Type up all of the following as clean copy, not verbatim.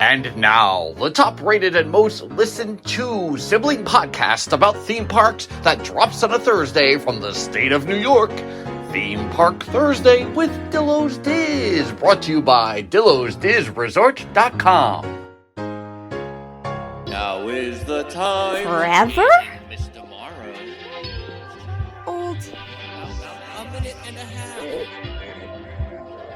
And now, the top-rated and most listened to sibling podcast about theme parks that drops on a Thursday from the state of New York. Theme Park Thursday with Dillo's Diz, brought to you by DillosDizResort.com. Now is the time. Forever? Miss tomorrow. Old. A minute and a half.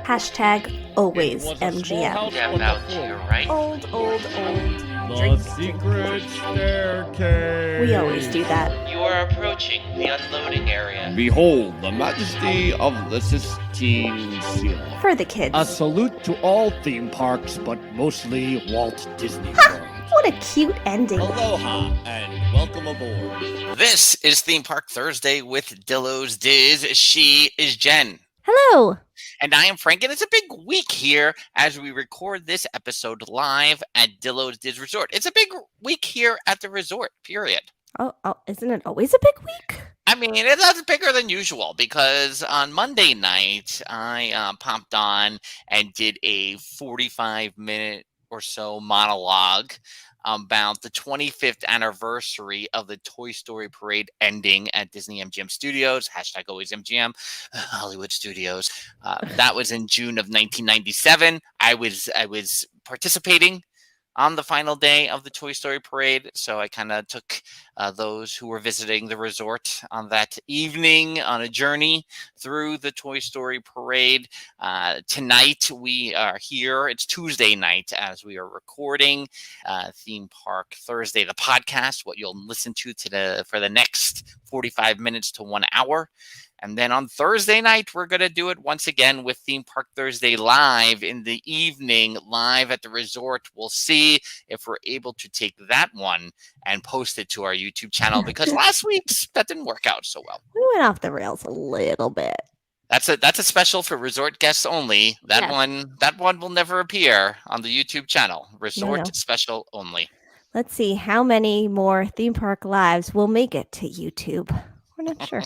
Hashtag always MGM. Yeah, about you, right? Old. The secret staircase. We always do that. You are approaching the unloading area. Behold the majesty of the Sistine Seal. For the kids. A salute to all theme parks, but mostly Walt Disney World. What a cute ending. Aloha and welcome aboard. This is Theme Park Thursday with Dillo's Diz. She is Jen. Hello. And I am Frank, and it's a big week here as we record this episode live at Dillo's Diz Resort. It's a big week here at the resort, period. Oh, isn't it always a big week? I mean, it's bigger than usual because on Monday night, I popped on and did a 45-minute or so monologue about the 25th anniversary of the Toy Story Parade ending at Disney MGM Studios, hashtag always MGM, Hollywood Studios. That was in June of 1997. I was participating on the final day of the Toy Story Parade, so I kind of took those who were visiting the resort on that evening on a journey through the Toy Story Parade. Tonight we are here. It's Tuesday night as we are recording Theme Park Thursday, the podcast, what you'll listen to for the next 45 minutes to 1 hour. And then on Thursday night, we're going to do it once again with Theme Park Thursday live in the evening, live at the resort. We'll see if we're able to take that one and post it to our YouTube channel because last week's, that didn't work out so well. We went off the rails a little bit. That's a special for resort guests only. That one will never appear on the YouTube channel. Resort special only. Let's see how many more theme park lives will make it to YouTube. We're not sure.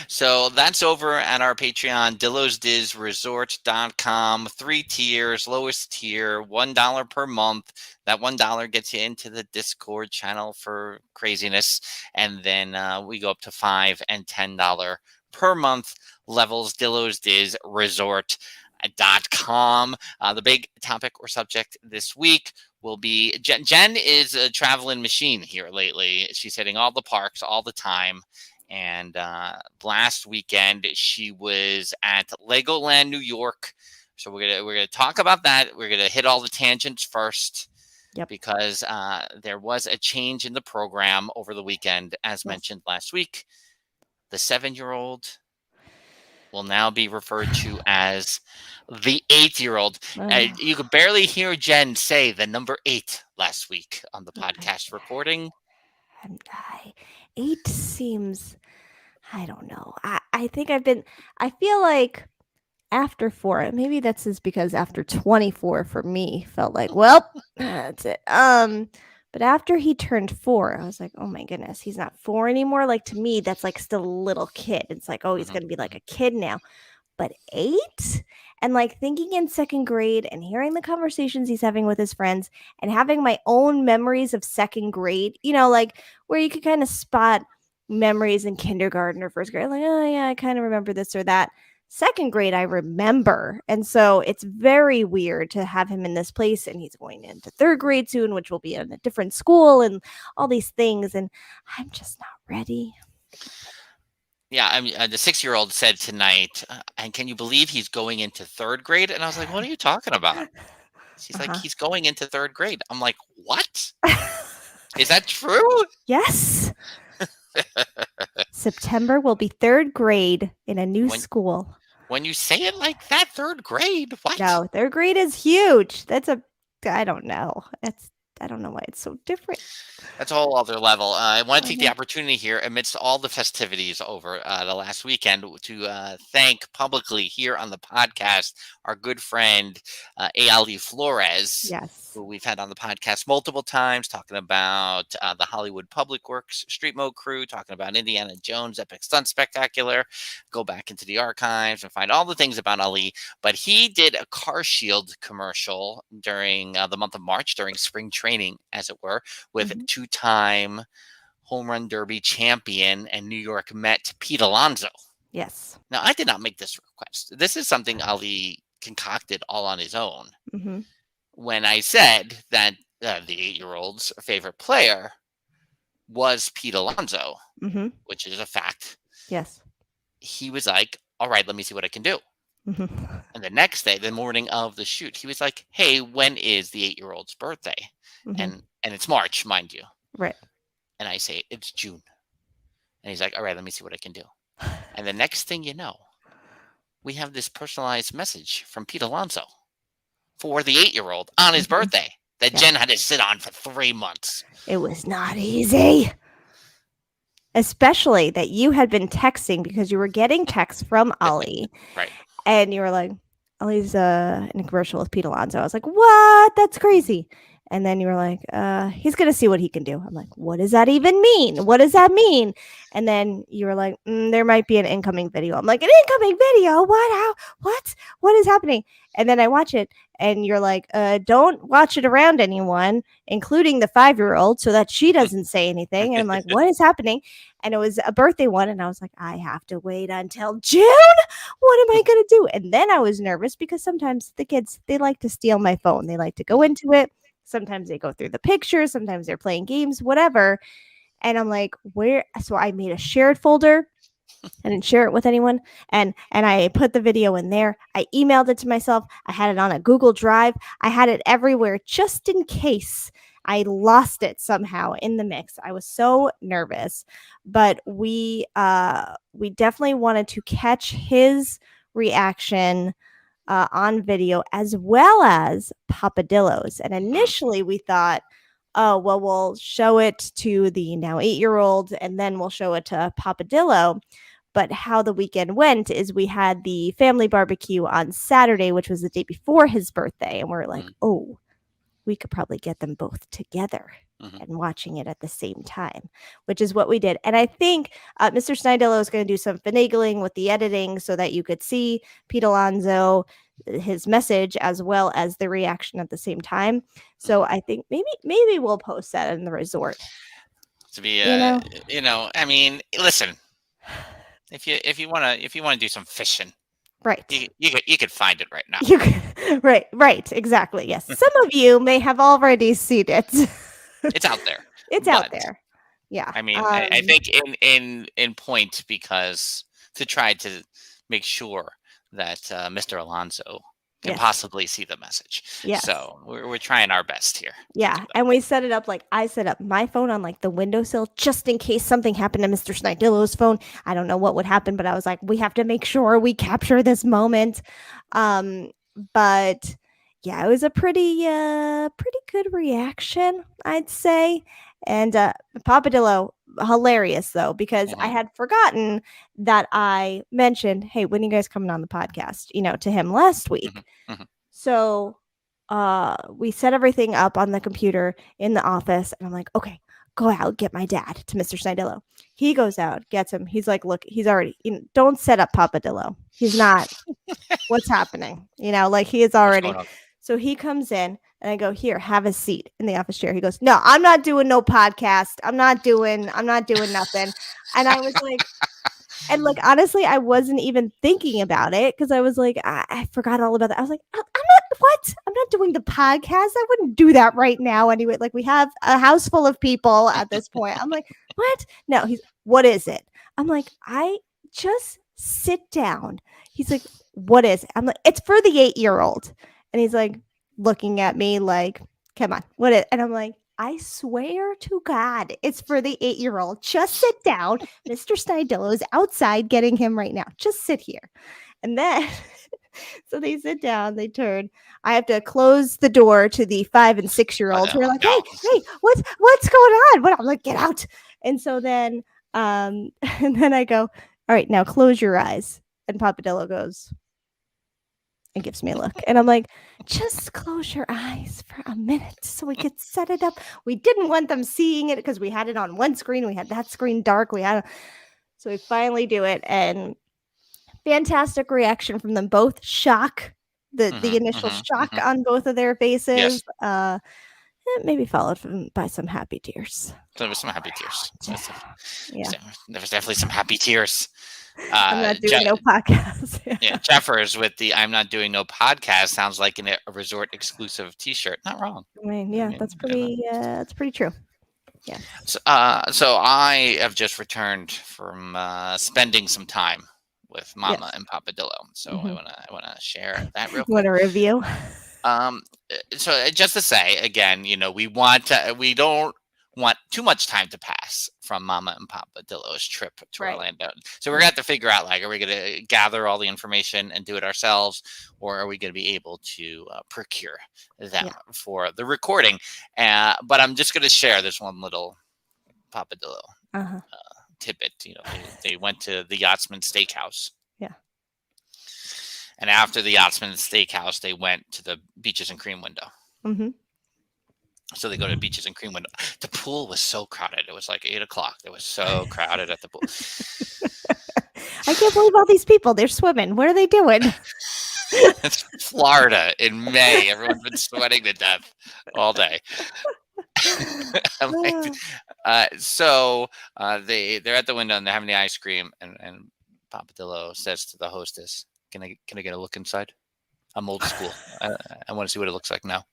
So that's over at our Patreon, DillosDizResort.com. 3 tiers, lowest tier, $1 per month. That $1 gets you into the Discord channel for craziness. And then we go up to $5 and $10 per month levels, DillosDizResort.com. The big topic or subject this week will be Jen is a traveling machine here lately. She's hitting all the parks all the time. And last weekend she was at Legoland New York. So we're gonna talk about that. We're gonna hit all the tangents first, because there was a change in the program over the weekend, as mentioned last week. The 7-year-old will now be referred to as the 8-year-old. You could barely hear Jen say the number 8 last week on the podcast recording. 8 seems, I don't know. I think I feel like after 4, maybe that's just because after 24 for me felt like, well, that's it. But after he turned 4, I was like, oh my goodness, he's not 4 anymore. Like to me, that's like still a little kid. It's like, oh, he's going to be like a kid now. But 8? And like thinking in 2nd grade and hearing the conversations he's having with his friends and having my own memories of 2nd grade, like where you could kind of spot memories in kindergarten or 1st grade. Like, oh yeah, I kind of remember this or that. 2nd grade, I remember. And so it's very weird to have him in this place, and he's going into 3rd grade soon, which will be in a different school and all these things. And I'm just not ready. Yeah, I mean, the 6-year-old said tonight, and can you believe he's going into 3rd grade? And I was like, what are you talking about? She's like, he's going into 3rd grade. I'm like, what? Is that true? Yes. September will be 3rd grade in a new school. When you say it like that, 3rd grade, what? No, 3rd grade is huge. I don't know. I don't know why it's so different. That's a whole other level. I want to take the opportunity here, amidst all the festivities over the last weekend, to thank publicly here on the podcast our good friend, Ali Flores. Yes. Yes. who we've had on the podcast multiple times, talking about the Hollywood Public Works Street Mode crew, talking about Indiana Jones Epic Stunt Spectacular. Go back into the archives and find all the things about Ali. But he did a Car Shield commercial during the month of March, during spring training, as it were, with two-time home run derby champion and New York Met Pete Alonso. Yes. Now, I did not make this request. This is something Ali concocted all on his own. Mm-hmm. When I said that the 8-year-old's favorite player was Pete Alonso, which is a fact. Yes. He was like, all right, let me see what I can do. And the next day, the morning of the shoot, he was like, hey, when is the 8-year-old's birthday? And it's March, mind you. Right. And I say, it's June. And he's like, all right, let me see what I can do. And the next thing you know, we have this personalized message from Pete Alonso for the 8-year-old on his birthday that Jen had to sit on for 3 months. It was not easy. Especially that you had been texting because you were getting texts from Ali. Right. And you were like, Ali's in a commercial with Pete Alonso. I was like, what? That's crazy. And then you were like, he's going to see what he can do. I'm like, what does that even mean? What does that mean? And then you were like, there might be an incoming video. I'm like, an incoming video? What? How? What? What is happening? And then I watch it and you're like, don't watch it around anyone, including the 5-year-old, so that she doesn't say anything. And I'm like, what is happening? And it was a birthday one. And I was like, I have to wait until June. What am I going to do? And then I was nervous because sometimes the kids, they like to steal my phone. They like to go into it. Sometimes they go through the pictures. Sometimes they're playing games, whatever. And I'm like, where? So I made a shared folder. I didn't share it with anyone. And I put the video in there. I emailed it to myself. I had it on a Google Drive. I had it everywhere just in case I lost it somehow in the mix. I was so nervous. But we definitely wanted to catch his reaction on video, as well as Papa Dillo's. And initially we thought, oh, well, we'll show it to the now 8-year-old and then we'll show it to Papa Dillo. But how the weekend went is we had the family barbecue on Saturday, which was the day before his birthday. And we're like, oh, we could probably get them both together and watching it at the same time, which is what we did. And I think Mr. Snidillo is going to do some finagling with the editing so that you could see Pete Alonso, his message, as well as the reaction at the same time. So I think maybe we'll post that in the resort. To be, I mean, listen, if you want to do some fishing, right, you could find it right now. Right, exactly. Yes, some of you may have already seen it. It's out there. It's out there. Yeah. I mean, I think in point, because to try to make sure that Mr. Alonso can possibly see the message. Yes. So we're trying our best here. Yeah. And we set it up like I set up my phone on like the windowsill just in case something happened to Mr. Snidillo's phone. I don't know what would happen, but I was like, we have to make sure we capture this moment. But yeah, it was a pretty good reaction, I'd say. And Papa Dillo, hilarious though, because I had forgotten that I mentioned, hey, when are you guys coming on the podcast, to him last week. So we set everything up on the computer in the office and I'm like, okay, go out, get my dad, to Mr. Snidillo. He goes out, gets him. He's like, look, he's already, don't set up Papa Dillo. He's not, what's happening? Like he is already. So he comes in and I go, here, have a seat in the office chair. He goes, no, I'm not doing no podcast. I'm not doing nothing. And I was like, and like, honestly, I wasn't even thinking about it because I was like, I forgot all about that. I was like, I'm not doing the podcast. I wouldn't do that right now anyway. Like we have a house full of people at this point. I'm like, what? No, what is it? I'm like, I just sit down. He's like, what is it? I'm like, it's for the 8-year-old. And he's like looking at me like, come on, what is it? And I'm like, I swear to God, it's for the 8-year-old. Just sit down. Mr. Snidillo is outside getting him right now. Just sit here. And then, so they sit down, they turn. I have to close the door to the 5 and 6-year-olds who are like, hey, what's going on? I'm like, get out. And so then, and then I go, all right, now close your eyes. And Papa Dillo goes, and gives me a look. And I'm like, just close your eyes for a minute so we could set it up. We didn't want them seeing it because we had it on one screen. We had that screen dark. So we finally do it. And fantastic reaction from them both. Shock. The initial shock on both of their faces. Yes. Maybe followed by some happy tears. There was some happy tears. Yeah. There was definitely some happy tears. I'm not doing no podcast. Yeah, Stephers with the "I'm not doing no podcast" sounds like a resort exclusive T-shirt. Not wrong. I mean, that's pretty. That's pretty true. Yeah. So I have just returned from spending some time with Mama and Papa Dillo. So I wanna share that real quick. Want a review? So just to say again, we don't want too much time to pass from Mama and Papa Dillo's trip to Orlando. So we're gonna have to figure out, like, are we gonna gather all the information and do it ourselves, or are we gonna be able to procure them for the recording? But I'm just gonna share this one little Papa Dillo tidbit. They went to the Yachtsman Steakhouse. Yeah. And after the Yachtsman Steakhouse, they went to the Beaches and Cream window. Mm-hmm. So they go to Beaches and Cream window. The pool was so crowded. It was like 8 o'clock. It was so crowded at the pool. I can't believe all these people. They're swimming. What are they doing? It's Florida in May. Everyone's been sweating to death all day. So they're at the window and they're having the ice cream. And Papa Dillo says to the hostess, Can I get a look inside? I'm old school. I want to see what it looks like now.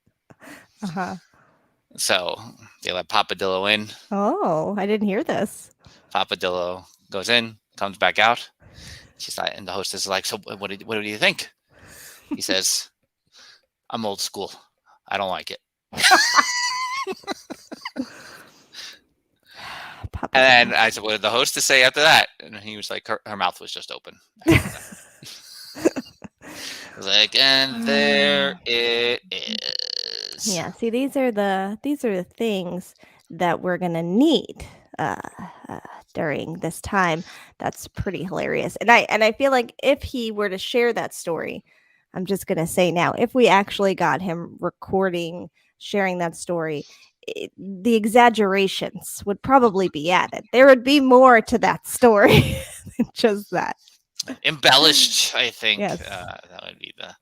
So they let Papa Dillo in. Oh, I didn't hear this. Papa Dillo goes in, comes back out. She's like, and the hostess is like, so what do you think? He says, I'm old school. I don't like it. And then I said, what did the hostess say after that? And he was like, her mouth was just open. I was like, and there it is. Yeah. See, these are the things that we're gonna need during this time. That's pretty hilarious. And I feel like if he were to share that story, I'm just gonna say now, if we actually got him recording, sharing that story, the exaggerations would probably be added. There would be more to that story than just that. Embellished, I think. Yes. That would be the.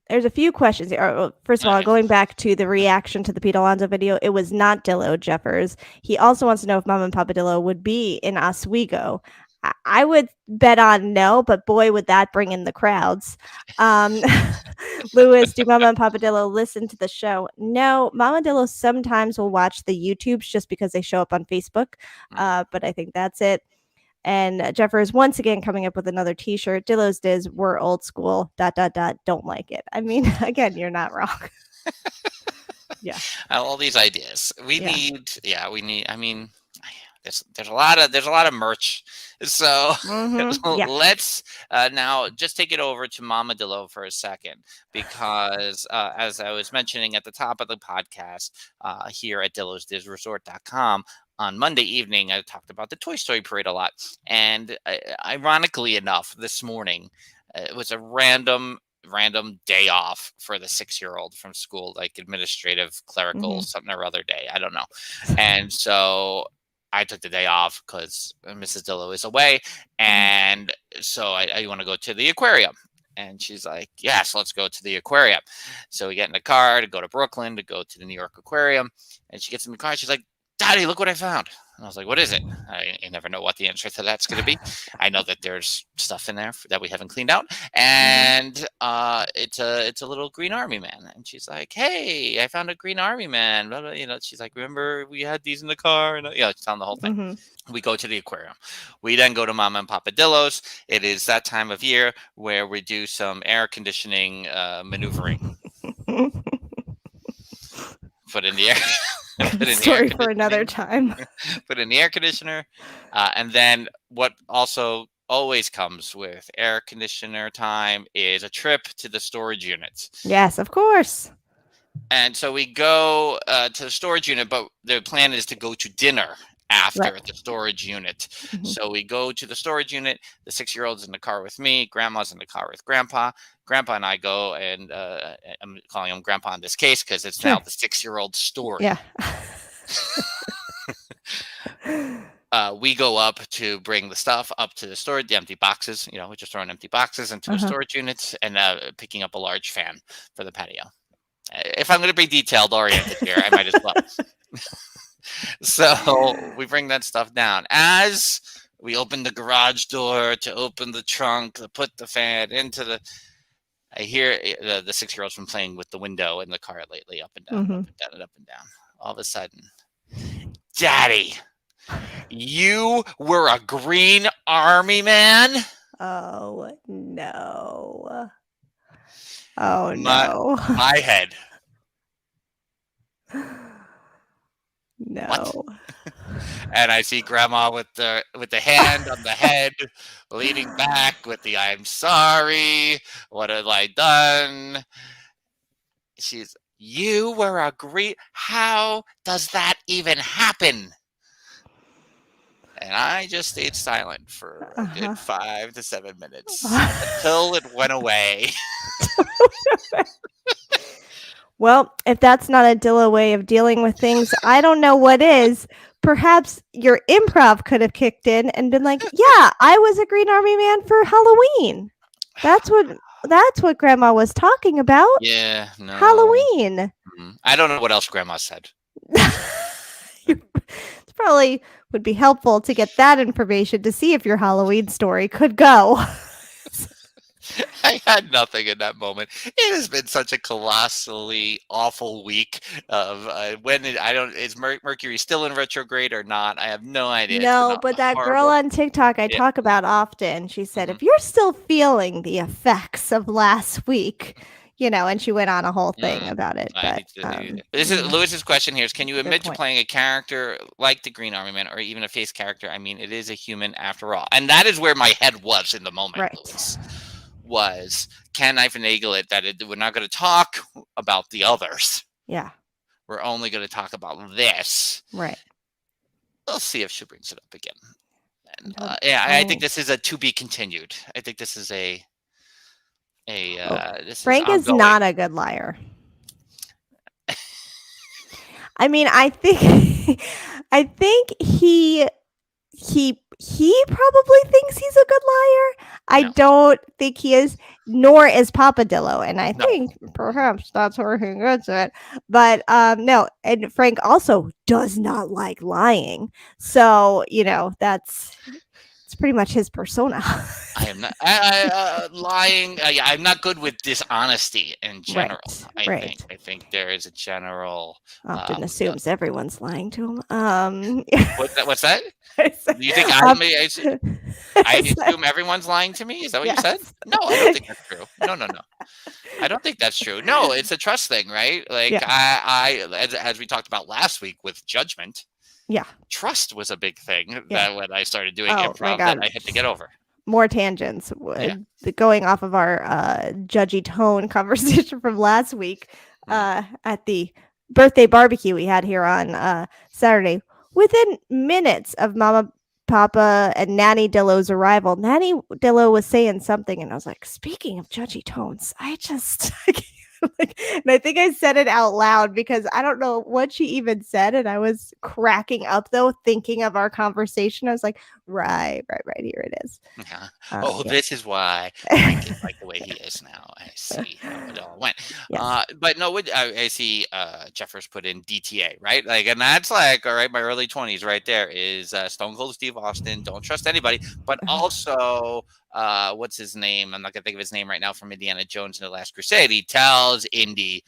There's a few questions here. First of all, going back to the reaction to the Pete Alonso video, it was not Dillo, Jeffers. He also wants to know if Mama and Papa Dillo would be in Oswego. I would bet on no, but boy, would that bring in the crowds. Lewis, do Mama and Papa Dillo listen to the show? No, Mama Dillo sometimes will watch the YouTubes just because they show up on Facebook. But I think that's it. And Jeffers once again coming up with another T-shirt. Dillo's Diz, we're old school. ... Don't like it. I mean, again, you're not wrong. Yeah. All these ideas. We need. I mean, there's a lot of merch. So let's now just take it over to Mama Dillo for a second, because as I was mentioning at the top of the podcast, here at DillosDizResort.com, on Monday evening, I talked about the Toy Story Parade a lot. And ironically enough, this morning, it was a random day off for the 6-year-old from school, like administrative, clerical, something or other day. I don't know. And so I took the day off because Mrs. Dillo is away. And so I want to go to the aquarium. And she's like, yes, let's go to the aquarium. So we get in the car to go to Brooklyn, to go to the New York Aquarium. And she gets in the car and she's like, Daddy, look what I found. And I was like, what is it? I never know what the answer to that's going to be. I know that there's stuff in there that we haven't cleaned out. And it's a little green army man. And she's like, hey, I found a green army man. Blah, blah, she's like, remember we had these in the car? And it's telling the whole thing. We go to the aquarium. We then go to Mama and Papa Dillo's. It is that time of year where we do some air conditioning maneuvering. Put in the air. Story for another time. Put in the air conditioner. And then what also always comes with air conditioner time is a trip to the storage units. Yes, of course. And so we go to the storage unit, but the plan is to go to dinner after the storage unit. So we go to the storage unit. The 6-year-old's in the car with me. Grandma's in the car with Grandpa. Grandpa and I go, and I'm calling him Grandpa in this case because it's now the 6-year-old story. Yeah. We go up to bring the stuff up to the storage, the empty boxes. We're just throwing empty boxes into a storage unit and picking up a large fan for the patio. If I'm going to be detailed oriented here, I might as well. So we bring that stuff down. As we open the garage door to open the trunk, to put the fan into the, I hear the 6-year-old's been playing with the window in the car lately, up and down, up and down, and up and down. All of a sudden, Daddy, you were a Green Army man? Oh, no. Oh, no. My head. No. What? And I see Grandma with the hand on the head, leaning back with the "I'm sorry. What have I done?" She's, "You were a Green. How does that even happen?" And I just stayed silent for a good 5 to 7 minutes until it went away. Well, if that's not a Dillo way of dealing with things, I don't know what is. Perhaps your improv could have kicked in and been like, "Yeah, I was a Green Army man for Halloween." That's what Grandma was talking about. Yeah, no. Halloween. I don't know what else Grandma said. It probably would be helpful to get that information to see if your Halloween story could go. I had nothing in that moment. It has been such a colossally awful week of is Mercury still in retrograde or not? I have no idea. No, but that girl on TikTok I talk about often, she said, if you're still feeling the effects of last week, and she went on a whole thing about it. But this is Lewis's question here: is can you admit to point. playing a character like the Green Army Man, or even a face character? I mean, it is a human after all, and that is where my head was in the moment. Right. Lewis. Was, can I finagle it that we're not going to talk about the others? Yeah. We're only going to talk about this. Right. We'll see if she brings it up again. And, I think this is a to be continued. I think this is Frank is not a good liar. I mean, I think he probably thinks he's a good liar. I don't think he is, nor is Papa Dillo. And I think perhaps that's where he gets it. But no, and Frank also does not like lying. So, it's pretty much his persona. I am not lying. I'm not good with dishonesty in general. I think there is a general often assumes everyone's lying to him. What's that? You think I assume everyone's lying to me? Is that what you said? No, I don't think that's true. No. I don't think that's true. No, it's a trust thing, right? Like I as we talked about last week with judgment. Yeah. Trust was a big thing that when I started doing improv that I had to get over. More tangents. Going off of our judgy tone conversation from last week at the birthday barbecue we had here on Saturday. Within minutes of Mama, Papa, and Nanny Dillo's arrival, Nanny Dillo was saying something, and I was like, speaking of judgy tones, I just... and I think I said it out loud because I don't know what she even said, and I was cracking up though, thinking of our conversation. I was like, right, here it is. This is why Frank is like the way he is now. I see how it all went. Yes. But no, I see Jeffers put in DTA, right? Like, and that's like, all right, my early 20s right there is Stone Cold Steve Austin, don't trust anybody, but also what's his name? I'm not gonna think of his name right now, from Indiana Jones and the Last Crusade. He tells Indy,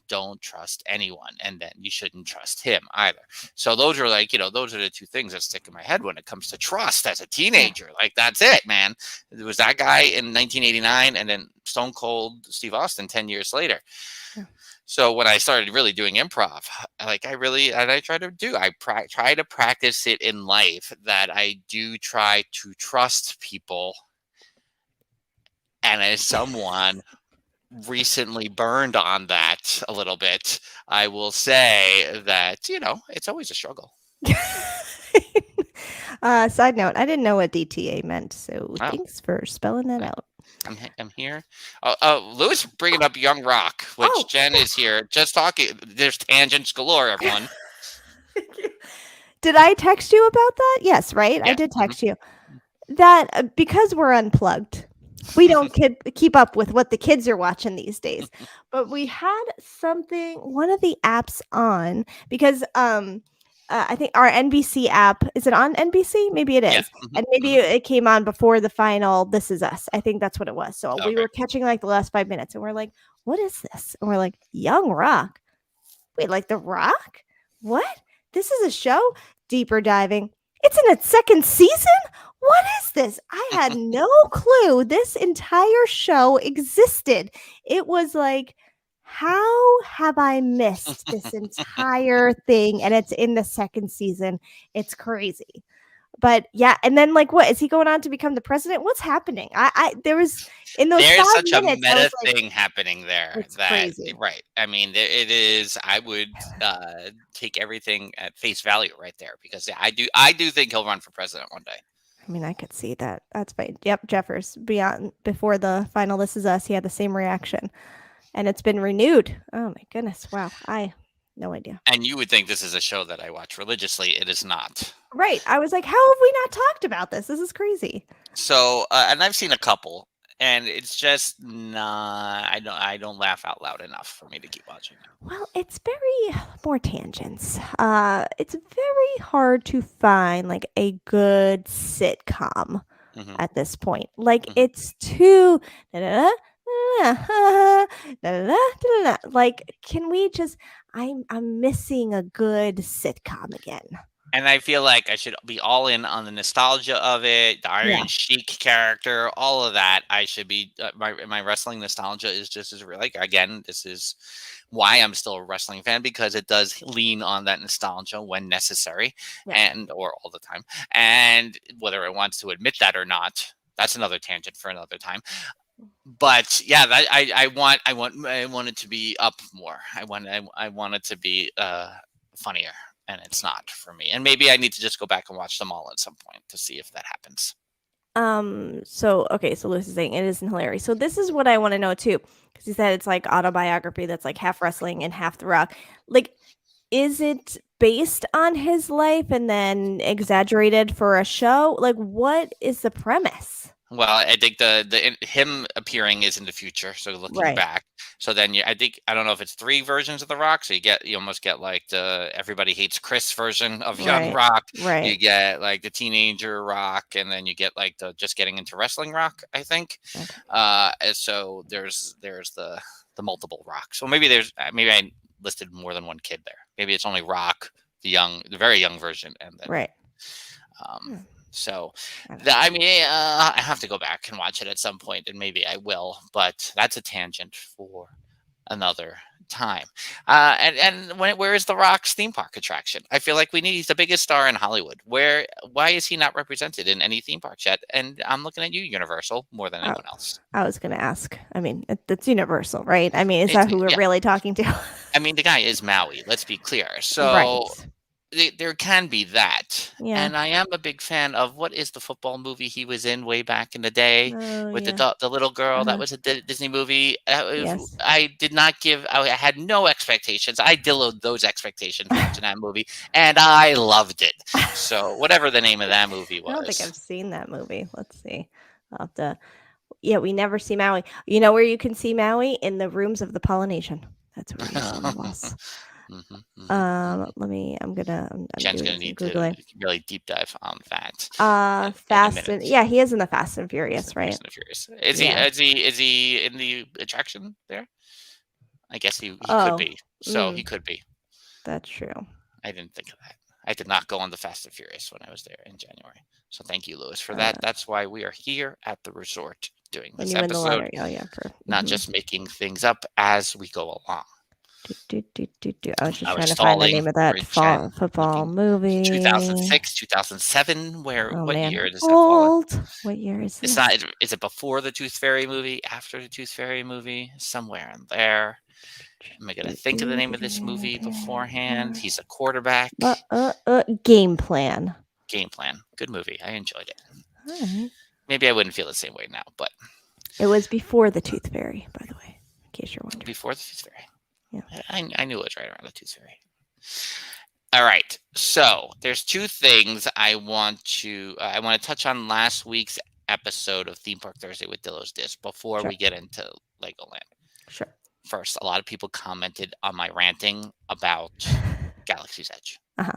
don't trust anyone, and then you shouldn't trust him either. So those are like, those are the two things that stick in my head when it comes to trust as a teenager. Like, that's it, man. There was that guy in 1989, and then Stone Cold Steve Austin 10 years later. Yeah. So when I started really doing improv, I try to practice it in life, that I do try to trust people. And as someone recently burned on that a little bit, I will say that, it's always a struggle. Side note, I didn't know what DTA meant, so thanks for spelling that out. I'm here. Oh, Lewis bringing up Young Rock, which Oh. Jen is here just talking. There's tangents galore, everyone. Did I text you about that? Yes, right? I Yeah. did text you. That because we're unplugged, we don't keep up with what the kids are watching these days. But we had one of the apps on because I think our NBC app, is it on NBC? Maybe it is. Yeah. And maybe it came on before the final This Is Us. I think that's what it was. So we Okay. were catching like the last 5 minutes and we're like, what is this? And we're like, Young Rock. Wait, like The Rock? What? This is a show? Deeper diving. It's in its second season? What is this? I had no clue this entire show existed. It was like, how have I missed this entire thing? And it's in the second season. It's crazy. But yeah, and then like, what is he going on to become the president? What's happening? There was in those There's 5 such a minutes, I meta was like, thing happening there. it's crazy. Right. I mean, it is. I would take everything at face value right there because I do think he'll run for president one day. I mean, I could see that. That's fine. Yep, Jeffers. Before the final This Is Us, he had the same reaction. And it's been renewed. Oh my goodness. Wow. No idea. And you would think this is a show that I watch religiously. It is not. Right. I was like, how have we not talked about this? This is crazy. So, and I've seen a couple, and it's just not. I don't laugh out loud enough for me to keep watching it. Well, it's very more tangents. It's very hard to find like a good sitcom at this point. Like it's too like, can we just? I'm missing a good sitcom again. And I feel like I should be all in on the nostalgia of it, the Iron Sheik character, all of that. I should be. My wrestling nostalgia is just as real. Like again, this is why I'm still a wrestling fan, because it does lean on that nostalgia when necessary, or all the time. And whether it wants to admit that or not, that's another tangent for another time. But yeah, I want it to be up more. I want it to be funnier, and it's not for me. And maybe I need to just go back and watch them all at some point to see if that happens. So Lewis is saying it isn't hilarious. So this is what I want to know too, because he said it's like autobiography that's like half wrestling and half The Rock. Like, is it based on his life and then exaggerated for a show? Like, what is the premise? Well, I think him appearing is in the future, so looking back. So then I don't know if it's 3 versions of The Rock. So you almost get like the Everybody Hates Chris version of Young Rock. Right. You get like the teenager Rock, and then you get like the just getting into wrestling Rock, I think. Okay. So there's the multiple Rocks. So maybe I listed more than one kid there. Maybe it's only Rock, the very young version, and then So, I have to go back and watch it at some point, and maybe I will. But that's a tangent for another time. And where is The Rock's theme park attraction? I feel like he's the biggest star in Hollywood. Why is he not represented in any theme parks yet? And I'm looking at you, Universal, more than anyone else. I was going to ask. I mean, it's Universal, right? I mean, is that who we're really talking to? I mean, the guy is Maui. Let's be clear. So. There can be that. And I am a big fan of, what is the football movie he was in way back in the day with the little girl? That was a Disney movie. I did not I had no expectations. I Dilloed those expectations watching that movie, and I loved it. So whatever the name of that movie was. I don't think I've seen that movie. Let's see. I'll have to. Yeah, we never see Maui. You know where you can see Maui? In the rooms of the Polynesian. That's where you see the moss. Jen's gonna need to really deep dive on that. He is in the Fast and Furious, right? Fast and Furious. Is he in the attraction there? I guess he could be. So he could be. That's true. I didn't think of that. I did not go on the Fast and Furious when I was there in January. So thank you, Lewis, for that. That's why we are here at the resort doing this episode. Not just making things up as we go along. I was just trying to find the name of that football movie. 2006, 2007. What year does that fall? What year is this? It's not. Is it before the Tooth Fairy movie? After the Tooth Fairy movie? Somewhere in there. Am I going to think of the name of this movie beforehand? He's a quarterback. Game Plan. Game Plan. Good movie. I enjoyed it. Maybe I wouldn't feel the same way now, but It was before the Tooth Fairy, by the way, in case you're wondering. Before the Tooth Fairy. Yeah. I knew it was right around the Tooth Fairy. All right. So there's two things I want to touch on last week's episode of Theme Park Thursday with Dillo's Disc before Sure. we get into Legoland. Sure. First, a lot of people commented on my ranting about Galaxy's Edge. Uh-huh.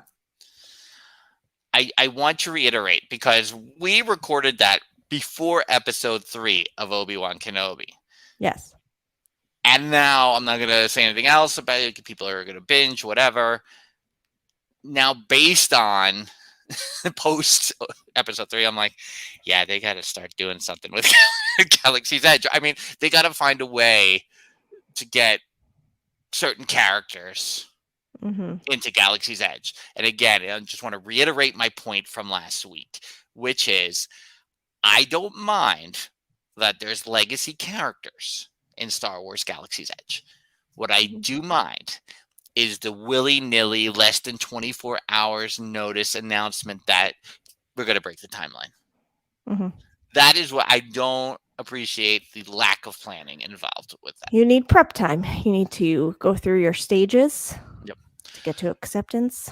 I want to reiterate, because we recorded that before episode 3 of Obi-Wan Kenobi. Yes. And now I'm not going to say anything else about it. People are going to binge, whatever. Now, based on post episode 3, I'm like, yeah, they got to start doing something with Galaxy's Edge. I mean, they got to find a way to get certain characters into Galaxy's Edge. And again, I just want to reiterate my point from last week, which is I don't mind that there's legacy characters in Star Wars Galaxy's Edge. What I do mind is the willy-nilly, less than 24 hours notice announcement that we're going to break the timeline. That is what I don't appreciate, the lack of planning involved with that. You need prep time. You need to go through your stages. Yep. To get to acceptance.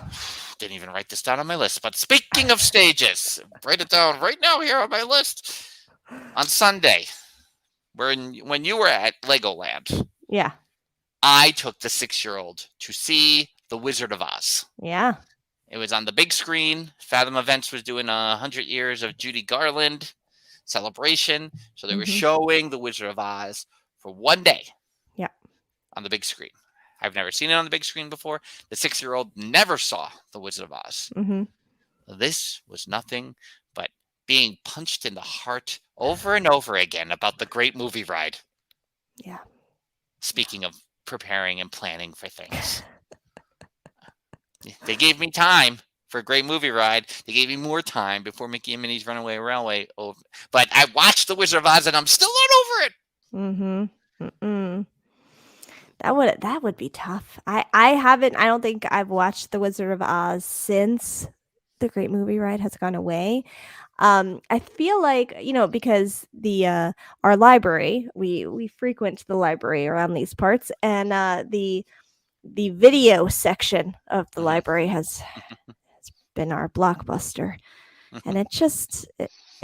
Didn't even write this down on my list. But speaking of stages, write it down right now here on my list. On Sunday, when you were at Legoland, Yeah. I took the 6-year-old to see The Wizard of Oz. Yeah. It was on the big screen. Fathom Events was doing 100 years of Judy Garland celebration. So they were showing The Wizard of Oz for one day. Yeah. On the big screen. I've never seen it on the big screen before. The 6-year-old never saw The Wizard of Oz. This was nothing but being punched in the heart over and over again about the great movie ride. Yeah. Speaking of preparing and planning for things. They gave me time for a great movie ride. They gave me more time before Mickey and Minnie's Runaway Railway. But I watched The Wizard of Oz and I'm still not over it. That would be tough. I don't think I've watched The Wizard of Oz since the great movie ride has gone away. I feel like, because our library, we frequent the library around these parts, and the video section of the library has been our blockbuster, and it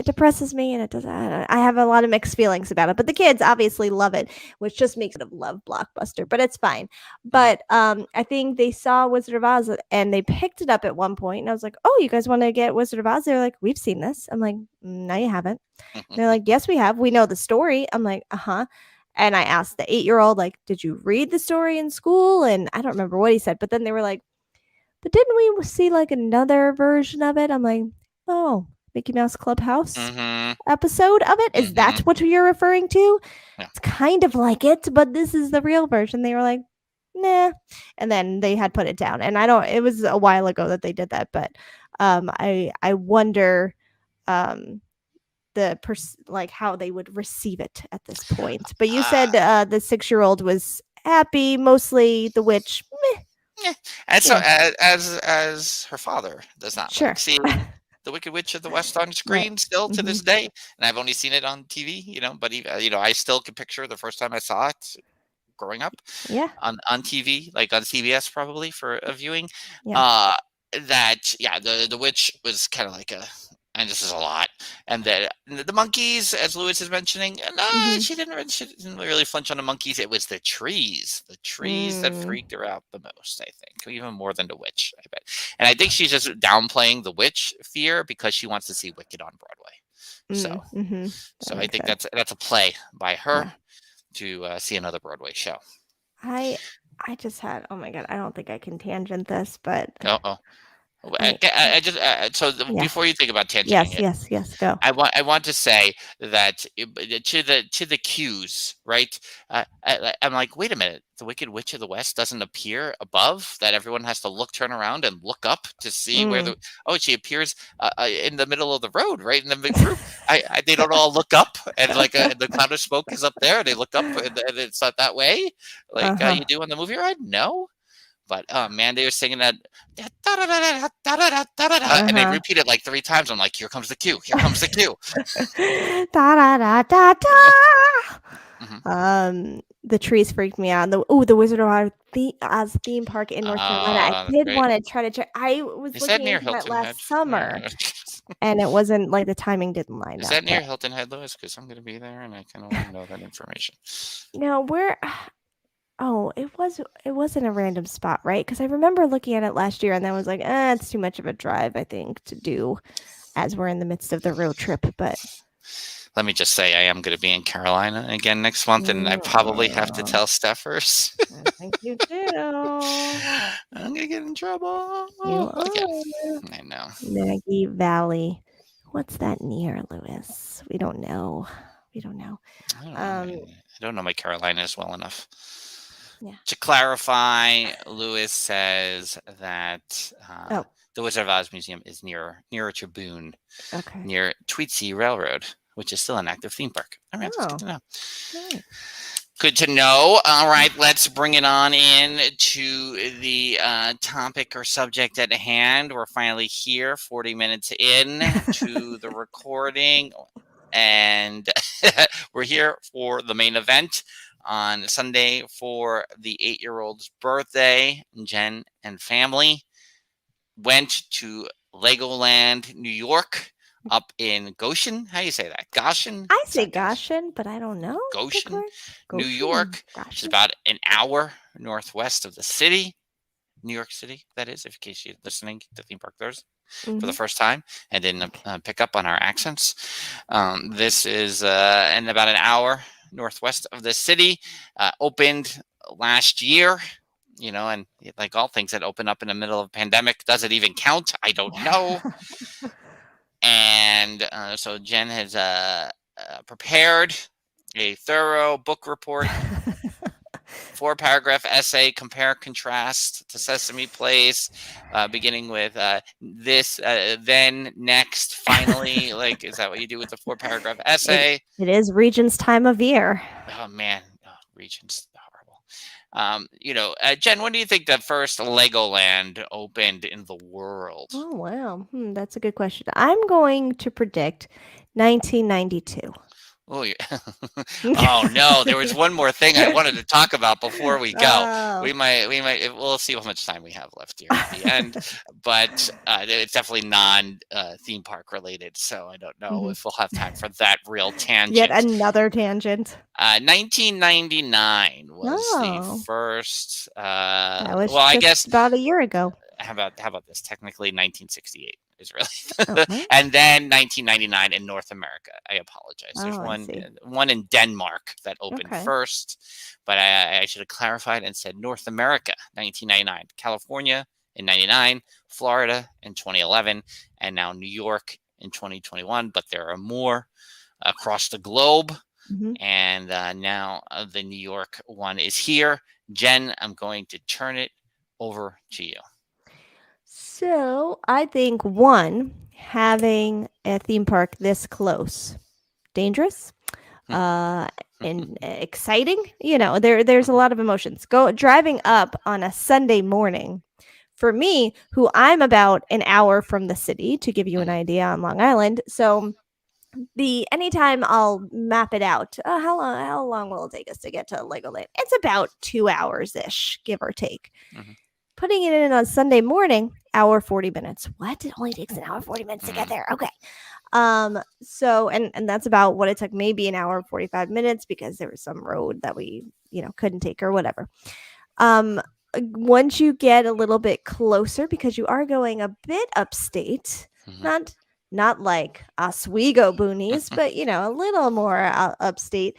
depresses me, and it doesn't. I have a lot of mixed feelings about it, but the kids obviously love it, which just makes it a love blockbuster. But it's fine. But I think they saw Wizard of Oz and they picked it up at one point, and I was like, "Oh, you guys want to get Wizard of Oz?" They're like, "We've seen this." I'm like, "No, you haven't." They're like, "Yes, we have. We know the story." I'm like, "Uh-huh." And I asked the 8-year-old, like, "Did you read the story in school?" And I don't remember what he said, but then they were like, "But didn't we see like another version of it?" I'm like, "Oh, Mickey Mouse Clubhouse episode of it? Is that what you're referring to?" Yeah. It's kind of like it, but this is the real version. They were like, "Nah," and then they had put it down. And it was a while ago that they did that, but I wonder how they would receive it at this point. But you said the 6-year-old was happy, mostly the witch. Meh. Yeah. And so as her father does not Sure. like seeing The Wicked Witch of the West on screen still to this day, and I've only seen it on TV, but even, I still can picture the first time I saw it growing up on TV, like on CBS probably for a viewing. The witch was kind of like and this is a lot. And the monkeys, as Lewis is mentioning, she didn't really flinch on the monkeys. It was the trees that freaked her out the most, I think, even more than the witch, I bet. And I think she's just downplaying the witch fear because she wants to see Wicked on Broadway. So I think that's a play by her to see another Broadway show. I just had, oh my God, I don't think I can tangent this, but before you think about tangenting yes, go. I want to say that to the cues, right? I'm like, wait a minute, the Wicked Witch of the West doesn't appear above, that everyone has to turn around and look up to see where she appears in the middle of the road, right in the big group. They don't all look up, and the cloud of smoke is up there. They look up, and it's not that way, like you do on the movie ride. No. But man, they were singing that, and they repeat it like 3 times. I'm like, here comes the cue. Here comes the cue. Da da da da da. Mhm. The trees freaked me out. The Wizard of Oz theme park in North Carolina. I that's did great. want to try to check. I was Is that looking near into that Hilton Head? last summer, and it wasn't like the timing didn't line Is up. that near but- Hilton Head, Lewis? Because I'm going to be there, and I kind of want to know that information. No, oh, it wasn't a random spot, right? Because I remember looking at it last year, and then was like, it's too much of a drive, I think, to do as we're in the midst of the road trip. But Let me just say, I am going to be in Carolina again next month, and I probably have to tell Stephers. I think you do. I'm going to get in trouble. You Okay. are. I know. Maggie Valley. What's that near, Lewis? We don't know. I don't know. I don't know my Carolinas well enough. Yeah. To clarify, Lewis says that the Wizard of Oz Museum is nearer to Boone, Okay. near Tweetsy Railroad, which is still an active theme park. All right, that's good to know. Right. Good to know. All right, let's bring it on in to the topic or subject at hand. We're finally here, 40 minutes in to the recording, and we're here for the main event on Sunday for the 8-year-old's birthday. Jen and family went to Legoland, New York, up in Goshen. How do you say that? Goshen? I say Goshen, but I don't know. Goshen, New York, which is Goshen. about an hour northwest of the city. New York City, that is, in case you're listening to Theme Park Thursday for the first time and didn't pick up on our accents. This is in about an hour northwest of the city. Opened last year. And like all things that open up in the middle of a pandemic, does it even count? I don't know. And so Jen has prepared a thorough book report, 4-paragraph essay, compare, contrast to Sesame Place, beginning with this, then, next, finally. Like, is that what you do with the 4-paragraph essay? It is Regent's time of year. Oh, man. Regent's horrible. Jen, when do you think the first Legoland opened in the world? Oh, wow. That's a good question. I'm going to predict 1992. Oh, oh no! There was one more thing I wanted to talk about before we go. We might. We'll see how much time we have left here at the end. But it's definitely non-theme park related, so I don't know if we'll have time for that real tangent. Yet another tangent. 1999 was the first. That was I guess about a year ago. How about this? Technically, 1968 is really, and then 1999 in North America. I apologize. There's one in Denmark that opened first, but I should have clarified and said North America, 1999, California in 99, Florida in 2011, and now New York in 2021. But there are more across the globe, and now the New York one is here. Jen, I'm going to turn it over to you. So I think one, having a theme park this close, dangerous, and exciting. There's a lot of emotions. Driving up on a Sunday morning, for me, who I'm about an hour from the city, to give you an idea, on Long Island. So anytime I'll map it out, how long will it take us to get to Legoland? It's about 2 hours ish, give or take. Putting it in on Sunday morning, hour 40 minutes. What? It only takes an hour 40 minutes to get there. Okay. So and that's about what it took, maybe an hour 45 minutes, because there was some road that we couldn't take or whatever. Once you get a little bit closer, because you are going a bit upstate, not like Oswego boonies, but a little more upstate,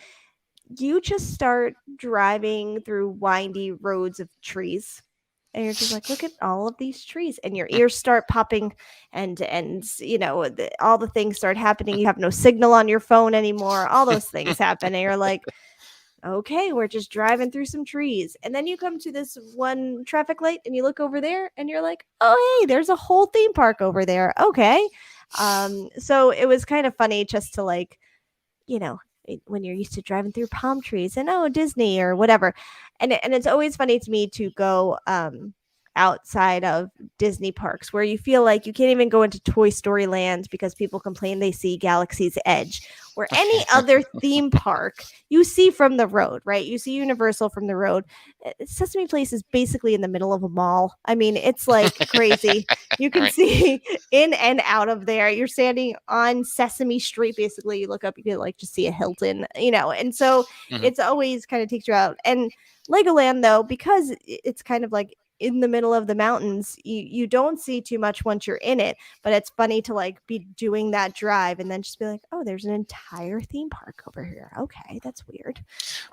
you just start driving through windy roads of trees. And you're just like, look at all of these trees, and your ears start popping, and all the things start happening. You have no signal on your phone anymore. All those things happen, and you're like, okay, we're just driving through some trees. And then you come to this one traffic light, and you look over there, and you're like, oh, hey, there's a whole theme park over there. Okay. So it was kind of funny just to when you're used to driving through palm trees and Disney or whatever. And it's always funny to me to go outside of Disney parks where you feel like you can't even go into Toy Story Land because people complain they see Galaxy's Edge, where any other theme park you see from the road, right? You see Universal from the road. Sesame Place is basically in the middle of a mall. I mean, it's like crazy. You can Right. see in and out of there. You're standing on Sesame Street. Basically, you look up, you can like just see a Hilton, and so Mhm. it's always kind of takes you out. And Legoland, though, because it's kind of like in the middle of the mountains, you don't see too much once you're in it, but it's funny to like be doing that drive and then just be like, oh, there's an entire theme park over here. Okay, that's weird.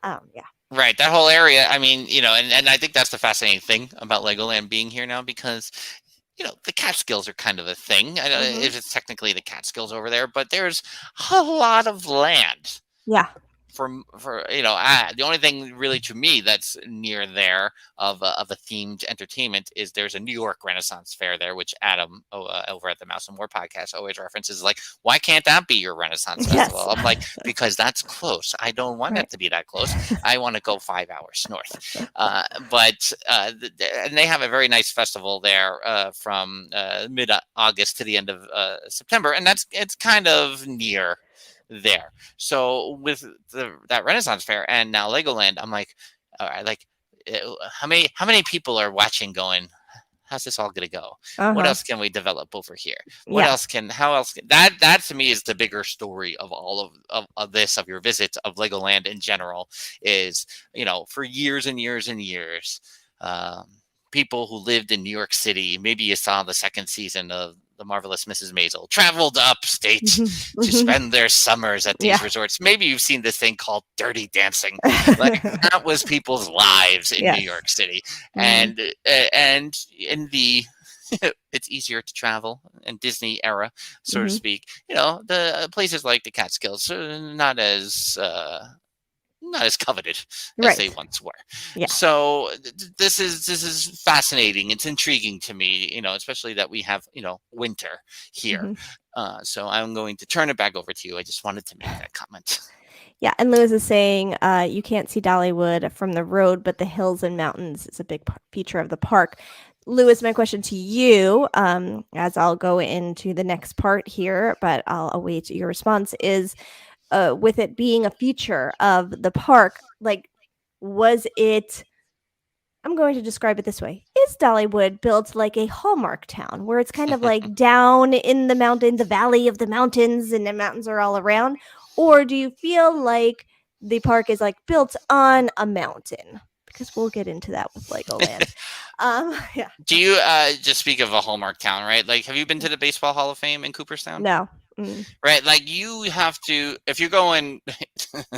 Yeah. Right, that whole area. I mean, and I think that's the fascinating thing about Legoland being here now because, the Catskills are kind of a thing. I don't know if it's technically the Catskills over there, but there's a lot of land. Yeah. For the only thing really to me that's near there of a themed entertainment is there's a New York Renaissance Fair there, which Adam over at the Mouse and More podcast always references, like, why can't that be your Renaissance Festival? Yes. I'm like, because that's close. I don't want Right. it to be that close. I want to go 5 hours north. And they have a very nice festival there from mid-August to the end of September, and it's kind of near there. So with that Renaissance Fair and now Legoland, I'm like, all right, like, how many people are watching going, how's this all gonna go? What else can we develop over here? How else that to me is the bigger story of all of this, of your visit of Legoland in general, is, for years and years and years, people who lived in New York City, maybe you saw the second season of The Marvelous Mrs. Maisel, traveled upstate to spend their summers at these resorts. Maybe you've seen this thing called Dirty Dancing. Like, that was people's lives in New York City. And in the it's easier to travel in Disney era, so to speak. The places like the Catskills are not as coveted as they once were. Yeah. So this is fascinating. It's intriguing to me, especially that we have, winter here. So I'm going to turn it back over to you. I just wanted to make that comment. Yeah, and Lewis is saying you can't see Dollywood from the road, but the hills and mountains is a big feature of the park. Lewis, my question to you, as I'll go into the next part here, but I'll await your response, is with it being a feature of the park, like, was it, I'm going to describe it this way. Is Dollywood built like a Hallmark town where it's kind of like down in the mountain, the valley of the mountains, and the mountains are all around? Or do you feel like the park is like built on a mountain? Because we'll get into that with Legoland. Yeah. Do you just speak of a Hallmark town, right? Like, have you been to the Baseball Hall of Fame in Cooperstown? No. Right, like, you have to, if you're going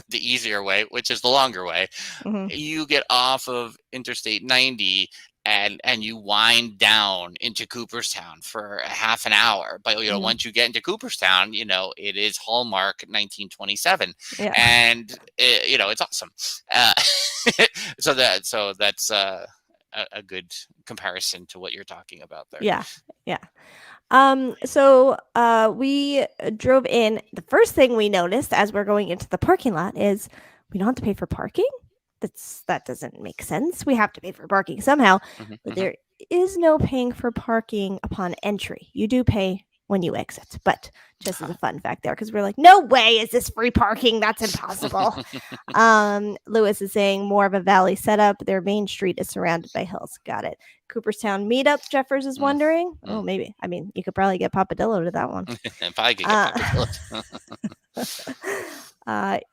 the easier way, which is the longer way, you get off of Interstate 90 and you wind down into Cooperstown for a half an hour. But once you get into Cooperstown, it is Hallmark 1927, and it's awesome. So that's a good comparison to what you're talking about there. Yeah. So we drove in. The first thing we noticed as we're going into the parking lot is we don't have to pay for parking. That doesn't make sense. We have to pay for parking somehow, but there is no paying for parking upon entry. You do pay when you exit, but just as a fun fact there, because we're like, no way is this free parking. That's impossible. Lewis is saying more of a valley setup. Their main street is surrounded by hills. Got it. Cooperstown meetup, Stephers is wondering. Oh, maybe. I mean, you could probably get Papa Dillo to that one. If I could get Papa Dillo.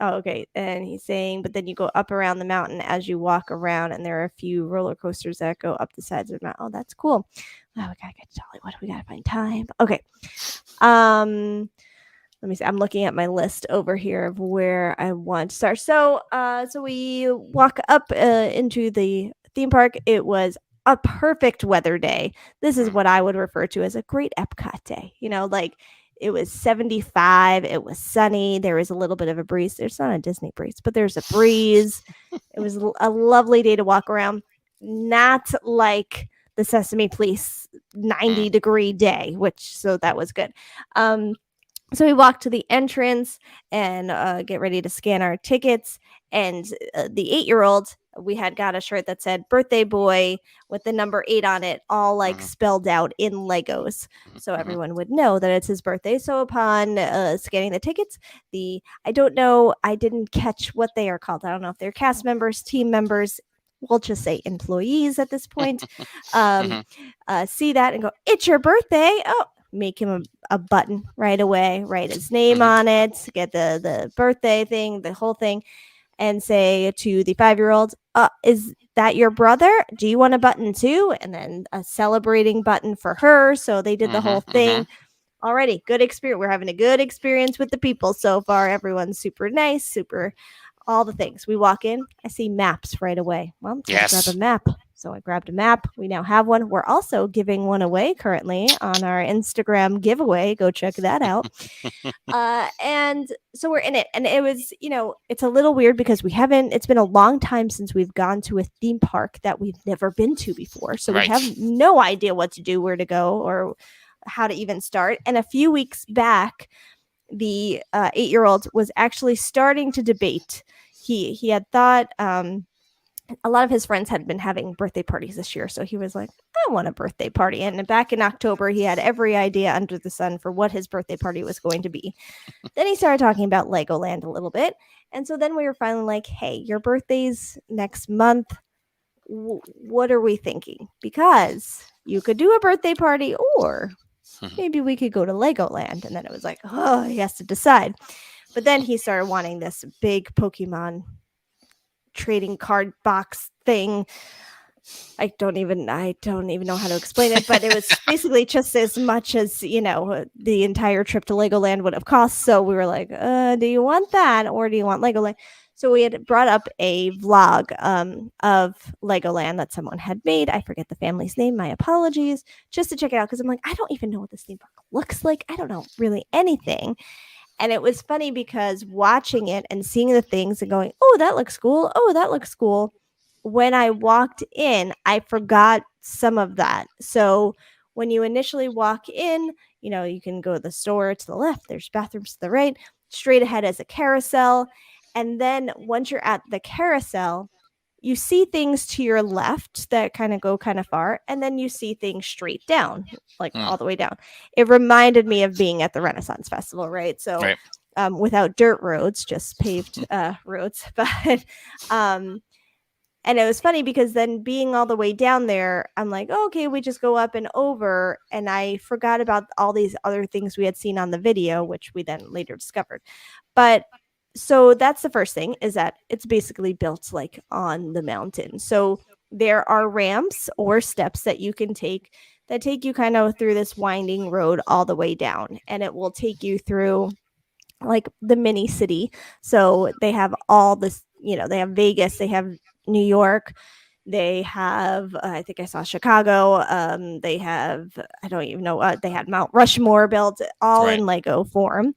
Okay. And he's saying, but then you go up around the mountain as you walk around, and there are a few roller coasters that go up the sides of the mountain. Oh, that's cool. Oh, we gotta get to Dollywood. We gotta find time. Okay. Let me see. I'm looking at my list over here of where I want to start. So we walk up into the theme park. It was a perfect weather day. This is what I would refer to as a great Epcot day. Like, it was 75. It was sunny. There was a little bit of a breeze. There's not a Disney breeze, but there's a breeze. It was a lovely day to walk around. Not like the Sesame Place 90-degree day, so that was good. So we walk to the entrance and get ready to scan our tickets. And the 8-year-old, we had got a shirt that said birthday boy with the number 8 on it, all like spelled out in Legos. So everyone would know that it's his birthday. So upon scanning the tickets, I don't know, I didn't catch what they are called. I don't know if they're cast members, team members, we'll just say employees at this point, see that and go, it's your birthday. Oh, make him a button right away, write his name on it, get the birthday thing, the whole thing, and say to the 5-year-old, is that your brother? Do you want a button too? And then a celebrating button for her. So they did the whole thing. Already, good experience. We're having a good experience with the people so far. Everyone's super nice, super all the things. We walk in, I see maps right away. Well, Yes. grab a map. So I grabbed a map. We now have one. We're also giving one away currently on our Instagram giveaway. Go check that out. And so we're in it. And it was, it's a little weird because it's been a long time since we've gone to a theme park that we've never been to before. So we have no idea what to do, where to go, or how to even start. And a few weeks back, the 8-year-old was actually starting to debate. He had thought a lot of his friends had been having birthday parties this year, so he was like, I want a birthday party. And back in October, he had every idea under the sun for what his birthday party was going to be. Then he started talking about Legoland a little bit, and so then we were finally like, hey, your birthday's next month. What are we thinking? Because you could do a birthday party, or maybe we could go to Legoland. And then it was like, oh, he has to decide. But then he started wanting this big Pokemon trading card box thing. I don't even know how to explain it, but it was basically just as much as, the entire trip to Legoland would have cost. So we were like, do you want that, or do you want Legoland? So we had brought up a vlog of Legoland that someone had made. I forget the family's name. My apologies. Just to check it out, because I'm like, I don't even know what this theme park looks like. I don't know really anything. And it was funny because watching it and seeing the things and going, oh, that looks cool. Oh, that looks cool. When I walked in, I forgot some of that. So when you initially walk in, you can go to the store to the left. There's bathrooms to the right. Straight ahead is a carousel. And then once you're at the carousel, you see things to your left that kind of go kind of far, and then you see things straight down, like all the way down. It reminded me of being at the Renaissance Festival, right? So without dirt roads, just paved roads. But and it was funny because then being all the way down there, I'm like, oh, okay, we just go up and over. And I forgot about all these other things we had seen on the video, which we then later discovered. But so that's the first thing, is that it's basically built like on the mountain. So there are ramps or steps that you can take that take you kind of through this winding road all the way down. And it will take you through like the mini city. So they have all this, they have Vegas, they have New York, they have, I think I saw Chicago. They have, I don't even know, they had Mount Rushmore built all in Lego form.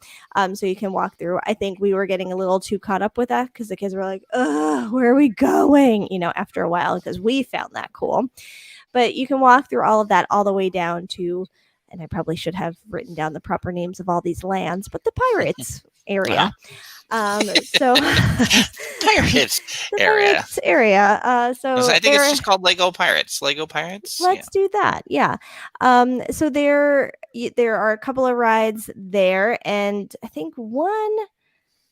So you can walk through. I think we were getting a little too caught up with that because the kids were like, where are we going? After a while, because we found that cool. But you can walk through all of that all the way down to, and I probably should have written down the proper names of all these lands, but the Pirates area. So Pirates area. So I think it's just called Lego Pirates. Lego Pirates. Let's do that. Yeah. So there are a couple of rides there, and I think one.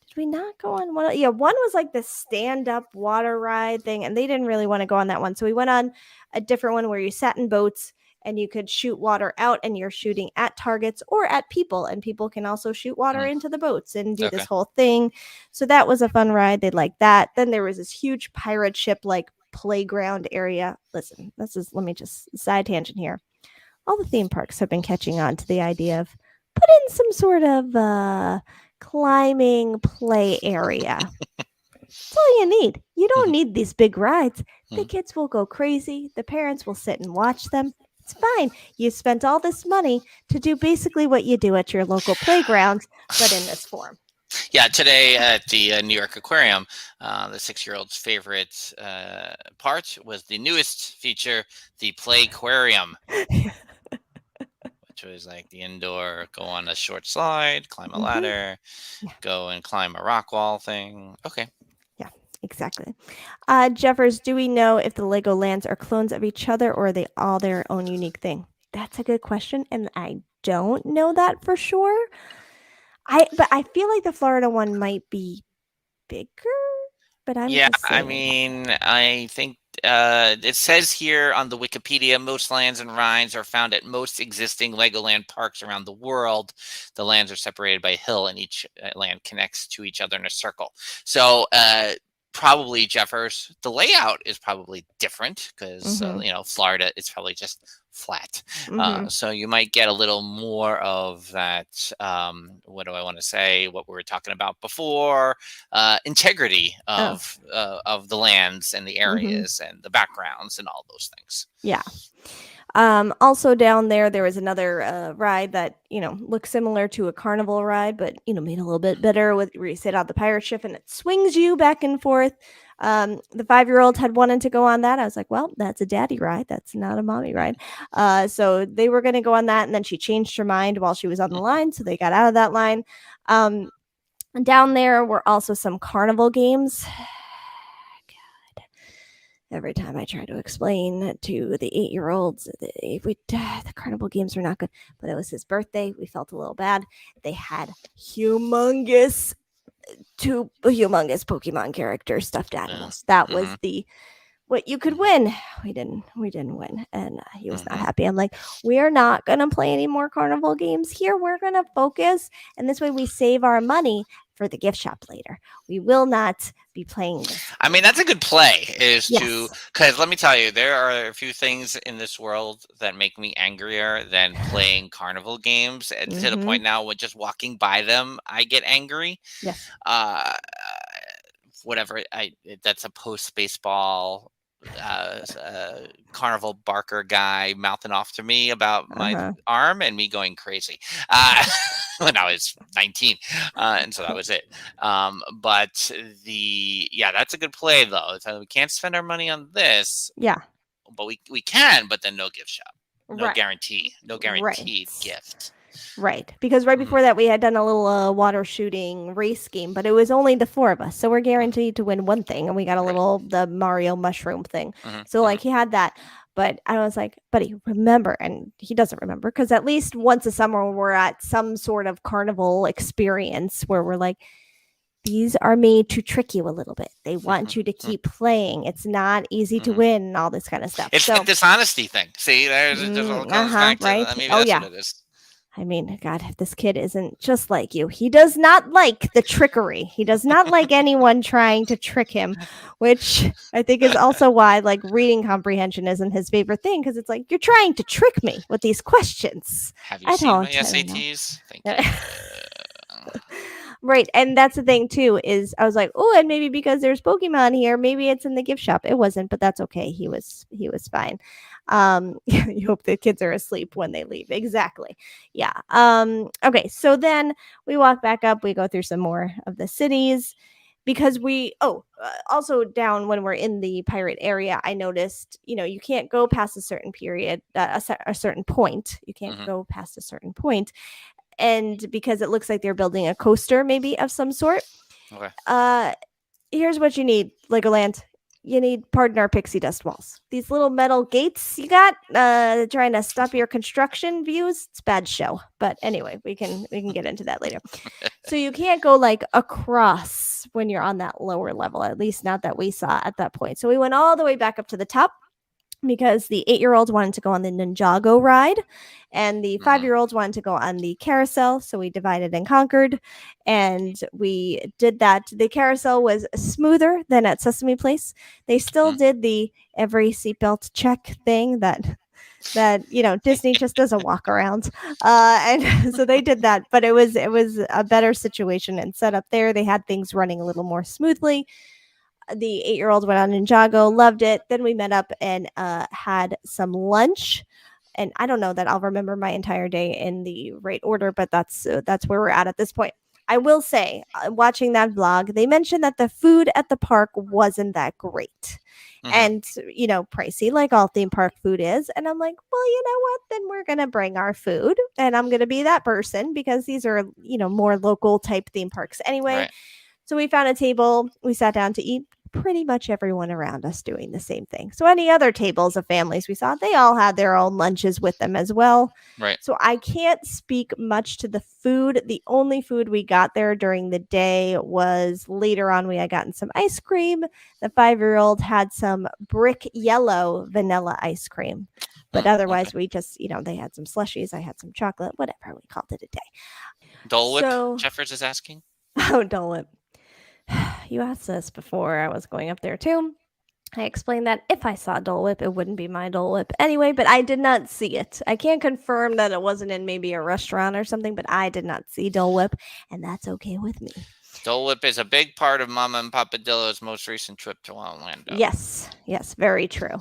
Did we not go on one? Yeah, one was like the stand-up water ride thing, and they didn't really want to go on that one. So we went on a different one where you sat in boats and you could shoot water out, and you're shooting at targets or at people, and people can also shoot water into the boats and do this whole thing. So that was a fun ride. They liked that. Then there was this huge pirate ship like playground area. Listen, let me just side tangent here. All the theme parks have been catching on to the idea of put in some sort of climbing play area. That's all you need. You don't need these big rides. The kids will go crazy. The parents will sit and watch them. It's fine. You spent all this money to do basically what you do at your local playgrounds, but in this form. Yeah, today at the New York Aquarium, the 6-year-old's favorite part was the newest feature, the Playquarium, which was like the indoor, go on a short slide, climb a ladder, go and climb a rock wall thing. Okay. Yeah. Exactly. Jeffers, do we know if the Lego lands are clones of each other or are they all their own unique thing? That's a good question, and I don't know that for sure. But I feel like the Florida one might be bigger, but I'm Yeah, just I saying. mean, I think it says here on the Wikipedia, most lands and rides are found at most existing Legoland parks around the world. The lands are separated by a hill, and each land connects to each other in a circle. So, probably Jeffers. The layout is probably different because Mhm. Florida is probably just flat. Mhm. So you might get a little more of that. What do I want to say? What we were talking about before, integrity Oh. of the lands and the Mhm. areas and the backgrounds and all those things. Yeah. Also down there was another ride that looks similar to a carnival ride, but made a little bit better with where you sit on the pirate ship and it swings you back and forth. The 5-year-old had wanted to go on that. I was like, well, that's a daddy ride. That's not a mommy ride. So they were going to go on that, and then she changed her mind while she was on the line, so they got out of that line. Down there were also some carnival games. Every time I try to explain to the 8-year-olds, the carnival games were not good, but it was his birthday. We felt a little bad. They had humongous Pokemon characters, stuffed animals. That was what you could win. We didn't win, and he was not happy. I'm like, we're not gonna play any more carnival games here. We're gonna focus, and this way we save our money for the gift shop later. We will not be playing this. I mean, that's a good play, Yes. because let me tell you, there are a few things in this world that make me angrier than playing carnival games. And to the point now, with just walking by them, I get angry. Yes. Whatever. That's a post baseball carnival barker guy mouthing off to me about my arm and me going crazy when I was 19, and so that was it. But that's a good play though. So we can't spend our money on this. Yeah, but we can. But then no gift shop, no right. guaranteed Right. gift. Right, because right before that we had done a little water shooting race game, but it was only the 4 of us, so we're guaranteed to win one thing, and we got the Mario mushroom thing. So like he had that, but I was like, buddy, remember, and he doesn't remember because at least once a summer we're at some sort of carnival experience where we're like, these are made to trick you a little bit. They want you to keep playing. It's not easy to win and all this kind of stuff. It's so, that dishonesty thing. See, there's all comes back to right? maybe Oh that's yeah. what it is. I mean, God, if this kid isn't just like you, he does not like the trickery. He does not like anyone trying to trick him, which I think is also why like reading comprehension isn't his favorite thing, because it's like, you're trying to trick me with these questions. Have you seen my SATs? Thank you. Right. And that's the thing too, is I was like, oh, and maybe because there's Pokemon here, maybe it's in the gift shop. It wasn't, but that's okay. He was fine. You hope the kids are asleep when they leave. Exactly. Yeah. Okay. So then we walk back up, we go through some more of the cities because also down when we're in the pirate area, I noticed, you can't go past a certain period, a certain point. You can't go past a certain point. And because it looks like they're building a coaster maybe of some sort. Okay. Here's what you need, Legoland. You need, pardon our pixie dust walls. These little metal gates you got trying to stop your construction views. It's bad show. But anyway, we can get into that later. So you can't go like across when you're on that lower level, at least not that we saw at that point. So we went all the way back up to the top, because the 8-year-olds wanted to go on the Ninjago ride and the 5-year-olds wanted to go on the carousel. So we divided and conquered and we did that. The carousel was smoother than at Sesame Place. They still did the every seatbelt check thing that Disney just doesn't walk around. And so they did that, but it was a better situation and set up there. They had things running a little more smoothly. The 8-year-olds went on Ninjago, loved it. Then we met up and had some lunch. And I don't know that I'll remember my entire day in the right order, but that's where we're at this point. I will say, watching that vlog, they mentioned that the food at the park wasn't that great. And, pricey, like all theme park food is. And I'm like, well, you know what? Then we're going to bring our food. And I'm going to be that person because these are, more local type theme parks anyway. Right. So we found a table. We sat down to eat. pretty much everyone around us doing the same thing. So any other tables of families we saw, they all had their own lunches with them as well. Right. So I can't speak much to the food. The only food we got there during the day was later on. We had gotten some ice cream. The 5-year-old had some brick yellow vanilla ice cream. But otherwise, we just, they had some slushies. I had some chocolate, whatever. We called it a day. Dole Whip, So- Jeffers is asking. Oh, Dole Whip. You asked this before I was going up there too. I explained that if I saw Dole Whip, it wouldn't be my Dole Whip anyway, but I did not see it. I can't confirm that it wasn't in maybe a restaurant or something, but I did not see Dole Whip, and that's okay with me. Dole Whip is a big part of Mama and Papa Dillo's most recent trip to Orlando. Yes, very true.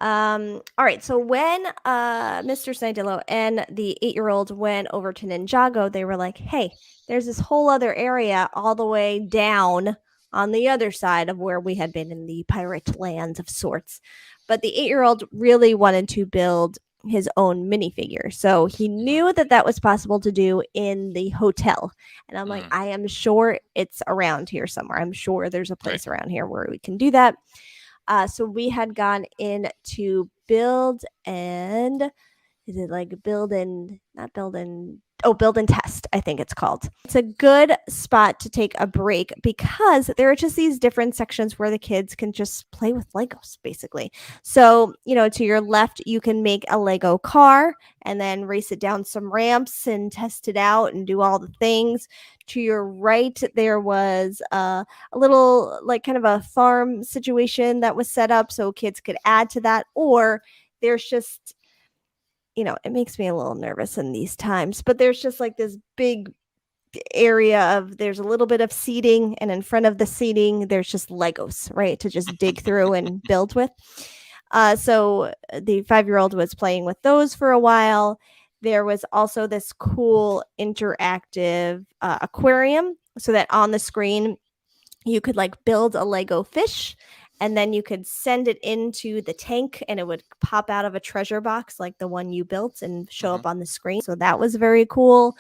All right, so when Mr. Snidillo and the 8-year-old went over to Ninjago, they were like, hey, there's this whole other area all the way down on the other side of where we had been in the pirate lands of sorts. But the 8-year-old really wanted to build his own minifigure. So he knew that was possible to do in the hotel. And I'm like, I am sure it's around here somewhere. I'm sure there's a place around here where we can do that. So we had gone in to build and build and test, I think it's called. It's a good spot to take a break because there are just these different sections where the kids can just play with Legos, basically. So, to your left, you can make a Lego car and then race it down some ramps and test it out and do all the things. To your right, there was a little kind of a farm situation that was set up so kids could add to that. Or there's just, it makes me a little nervous in these times, but there's just this big area of, there's a little bit of seating, and in front of the seating, there's just Legos, right, to just dig through and build with. So the 5-year-old was playing with those for a while. There was also this cool interactive aquarium, so that on the screen, you could build a Lego fish, and then you could send it into the tank and it would pop out of a treasure box like the one you built and show up on the screen. So that was very cool.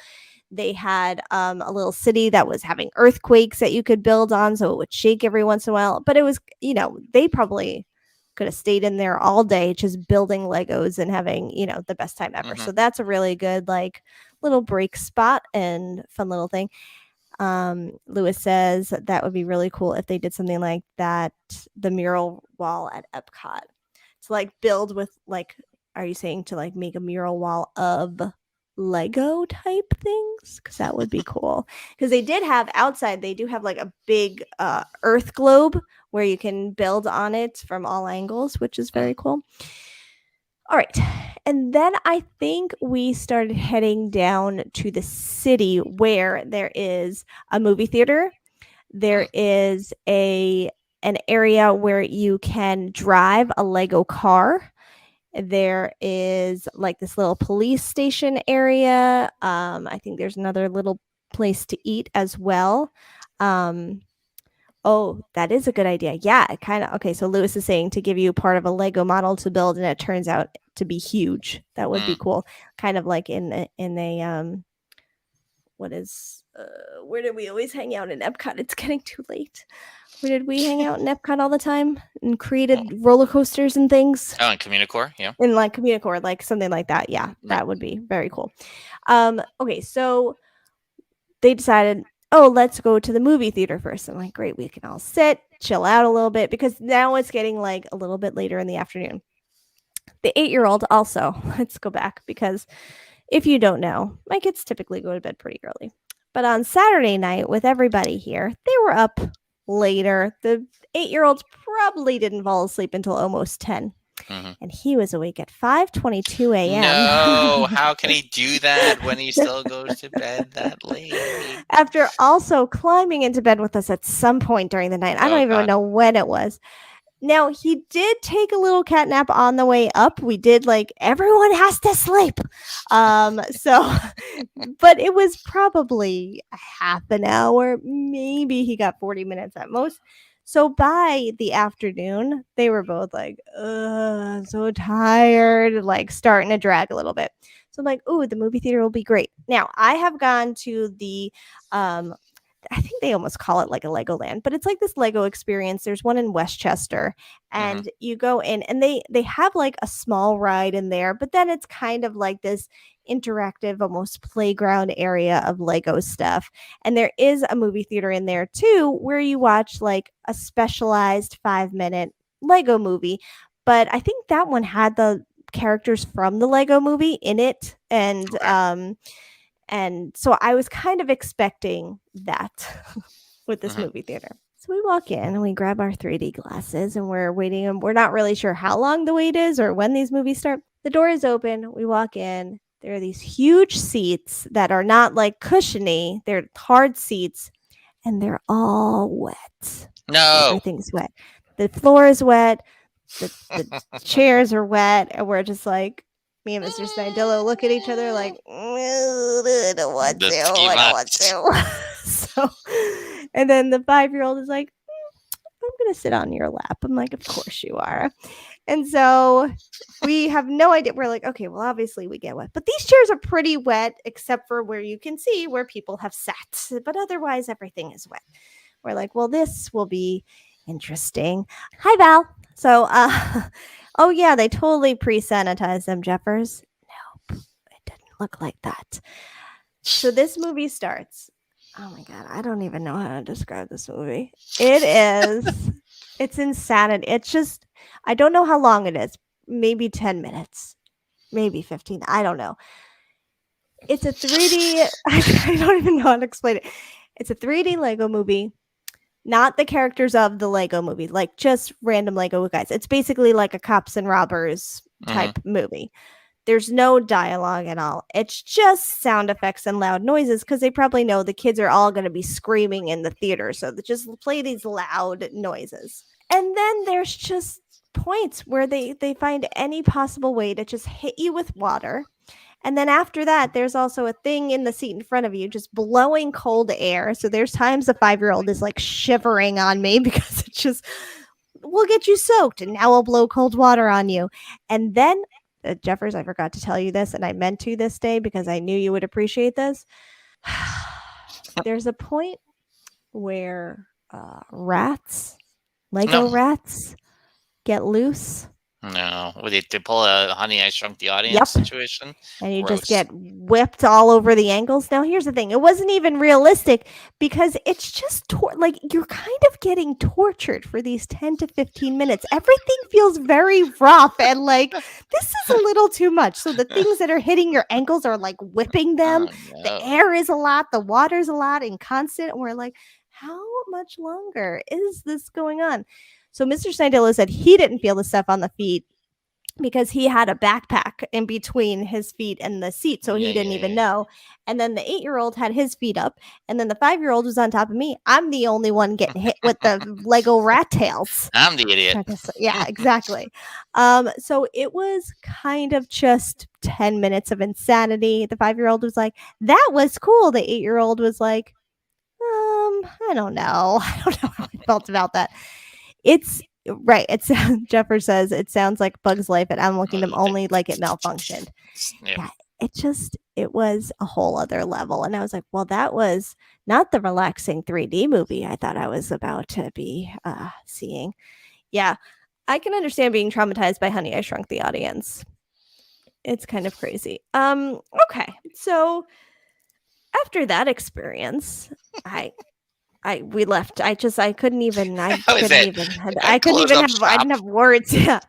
They had a little city that was having earthquakes that you could build on, so it would shake every once in a while. But it was, they probably could have stayed in there all day just building Legos and having, the best time ever. So that's a really good little break spot and fun little thing. Lewis says that would be really cool if they did something like that, the mural wall at Epcot, to build with are you saying to make a mural wall of Lego type things? Because that would be cool. Because they did have outside, they do have a big earth globe where you can build on it from all angles, which is very cool. All right. And then I think we started heading down to the city where there is a movie theater. There is an area where you can drive a Lego car. There is this little police station area. I think there's another little place to eat as well. Oh, that is a good idea. Yeah, okay. So Lewis is saying to give you part of a Lego model to build, and it turns out to be huge. That would be cool. Kind of like in a where did we always hang out in Epcot? It's getting too late. Where did we hang out in Epcot all the time and created roller coasters and things? Oh, in Communicore, yeah. In Communicore, something like that. Yeah, that would be very cool. Okay, so they decided, let's go to the movie theater first. I'm like, great, we can all sit, chill out a little bit, because now it's getting a little bit later in the afternoon. The 8-year-old also, let's go back, because if you don't know, my kids typically go to bed pretty early. But on Saturday night with everybody here, they were up later. The 8-year-old probably didn't fall asleep until almost 10. And he was awake at 5:22 a.m. No, how can he do that when he still goes to bed that late? After also climbing into bed with us at some point during the night. I don't even know when it was. Now, he did take a little cat nap on the way up. We did everyone has to sleep. So, but it was probably a half an hour. Maybe he got 40 minutes at most. So by the afternoon, they were both I'm so tired, starting to drag a little bit. So I'm like, ooh, the movie theater will be great. Now, I have gone to the I think they almost call it like a Legoland, but it's like this Lego experience. There's one in Westchester, and you go in, and they have like a small ride in there, but then it's kind of like this interactive, almost playground area of Lego stuff. And there is a movie theater in there too, where you watch like a specialized 5-minute Lego movie. But I think that one had the characters from the Lego movie in it, and so I was kind of expecting that with this movie theater. So we walk in and we grab our 3D glasses and we're waiting, and we're not really sure how long the wait is or when these movies start. The door is open. We walk in. There are these huge seats that are not like cushiony. They're hard seats, and they're all wet. No. Everything's wet. The floor is wet. The chairs are wet. And we're just like, me and Mr. Dillo look at each other like, I don't want to. So, and then the 5-year-old is like, I'm going to sit on your lap. I'm like, of course you are. And so we have no idea. We're like, okay, well, obviously we get wet. But these chairs are pretty wet, except for where you can see where people have sat. But otherwise, everything is wet. We're like, well, this will be interesting. Hi, Val. So, oh, yeah, they totally pre-sanitized them, Jeffers. Nope, it didn't look like that. So this movie starts. Oh, my God. I don't even know how to describe this movie. It's insanity. It's just, I don't know how long it is. Maybe 10 minutes. Maybe 15. I don't know. It's a 3D. I don't even know how to explain it. It's a 3D Lego movie. Not the characters of the Lego movie, like just random Lego guys. It's basically like a cops and robbers type movie. There's no dialogue at all. It's just sound effects and loud noises because they probably know the kids are all going to be screaming in the theater. So they just play these loud noises. And then there's just points where they find any possible way to just hit you with water. And then after that, there's also a thing in the seat in front of you just blowing cold air. So there's times the 5-year-old is like shivering on me because it just will get you soaked. And now I'll blow cold water on you. And then, Jeffers, I forgot to tell you this, and I meant to this day because I knew you would appreciate this. There's a point where Lego rats, get loose. No, they pull a Honey, I Shrunk the Audience situation, and you just get whipped all over the ankles. Now, here's the thing: it wasn't even realistic because it's just like you're kind of getting tortured for these 10 to 15 minutes. Everything feels very rough, and like this is a little too much. So the things that are hitting your ankles are like whipping them. Oh, no. The air is a lot, the water's a lot, and constant. And we're like, how much longer is this going on? So Mr. Snidillo said he didn't feel the stuff on the feet because he had a backpack in between his feet and the seat. So he didn't even know. And then the 8-year-old had his feet up. And then the 5-year-old was on top of me. I'm the only one getting hit with the Lego rat tails. I'm the idiot. Yeah, exactly. So it was kind of just 10 minutes of insanity. The 5-year-old was like, that was cool. The 8-year-old was like, I don't know. I don't know how I felt about that. It's right. It's Jeffers says it sounds like Bug's Life, and I'm looking at them only like it malfunctioned. Yeah, it was a whole other level. And I was like, well, that was not the relaxing 3D movie I thought I was about to be seeing. Yeah, I can understand being traumatized by Honey, I Shrunk the Audience. It's kind of crazy. Okay, so after that experience, we left. I couldn't even have words. Yeah.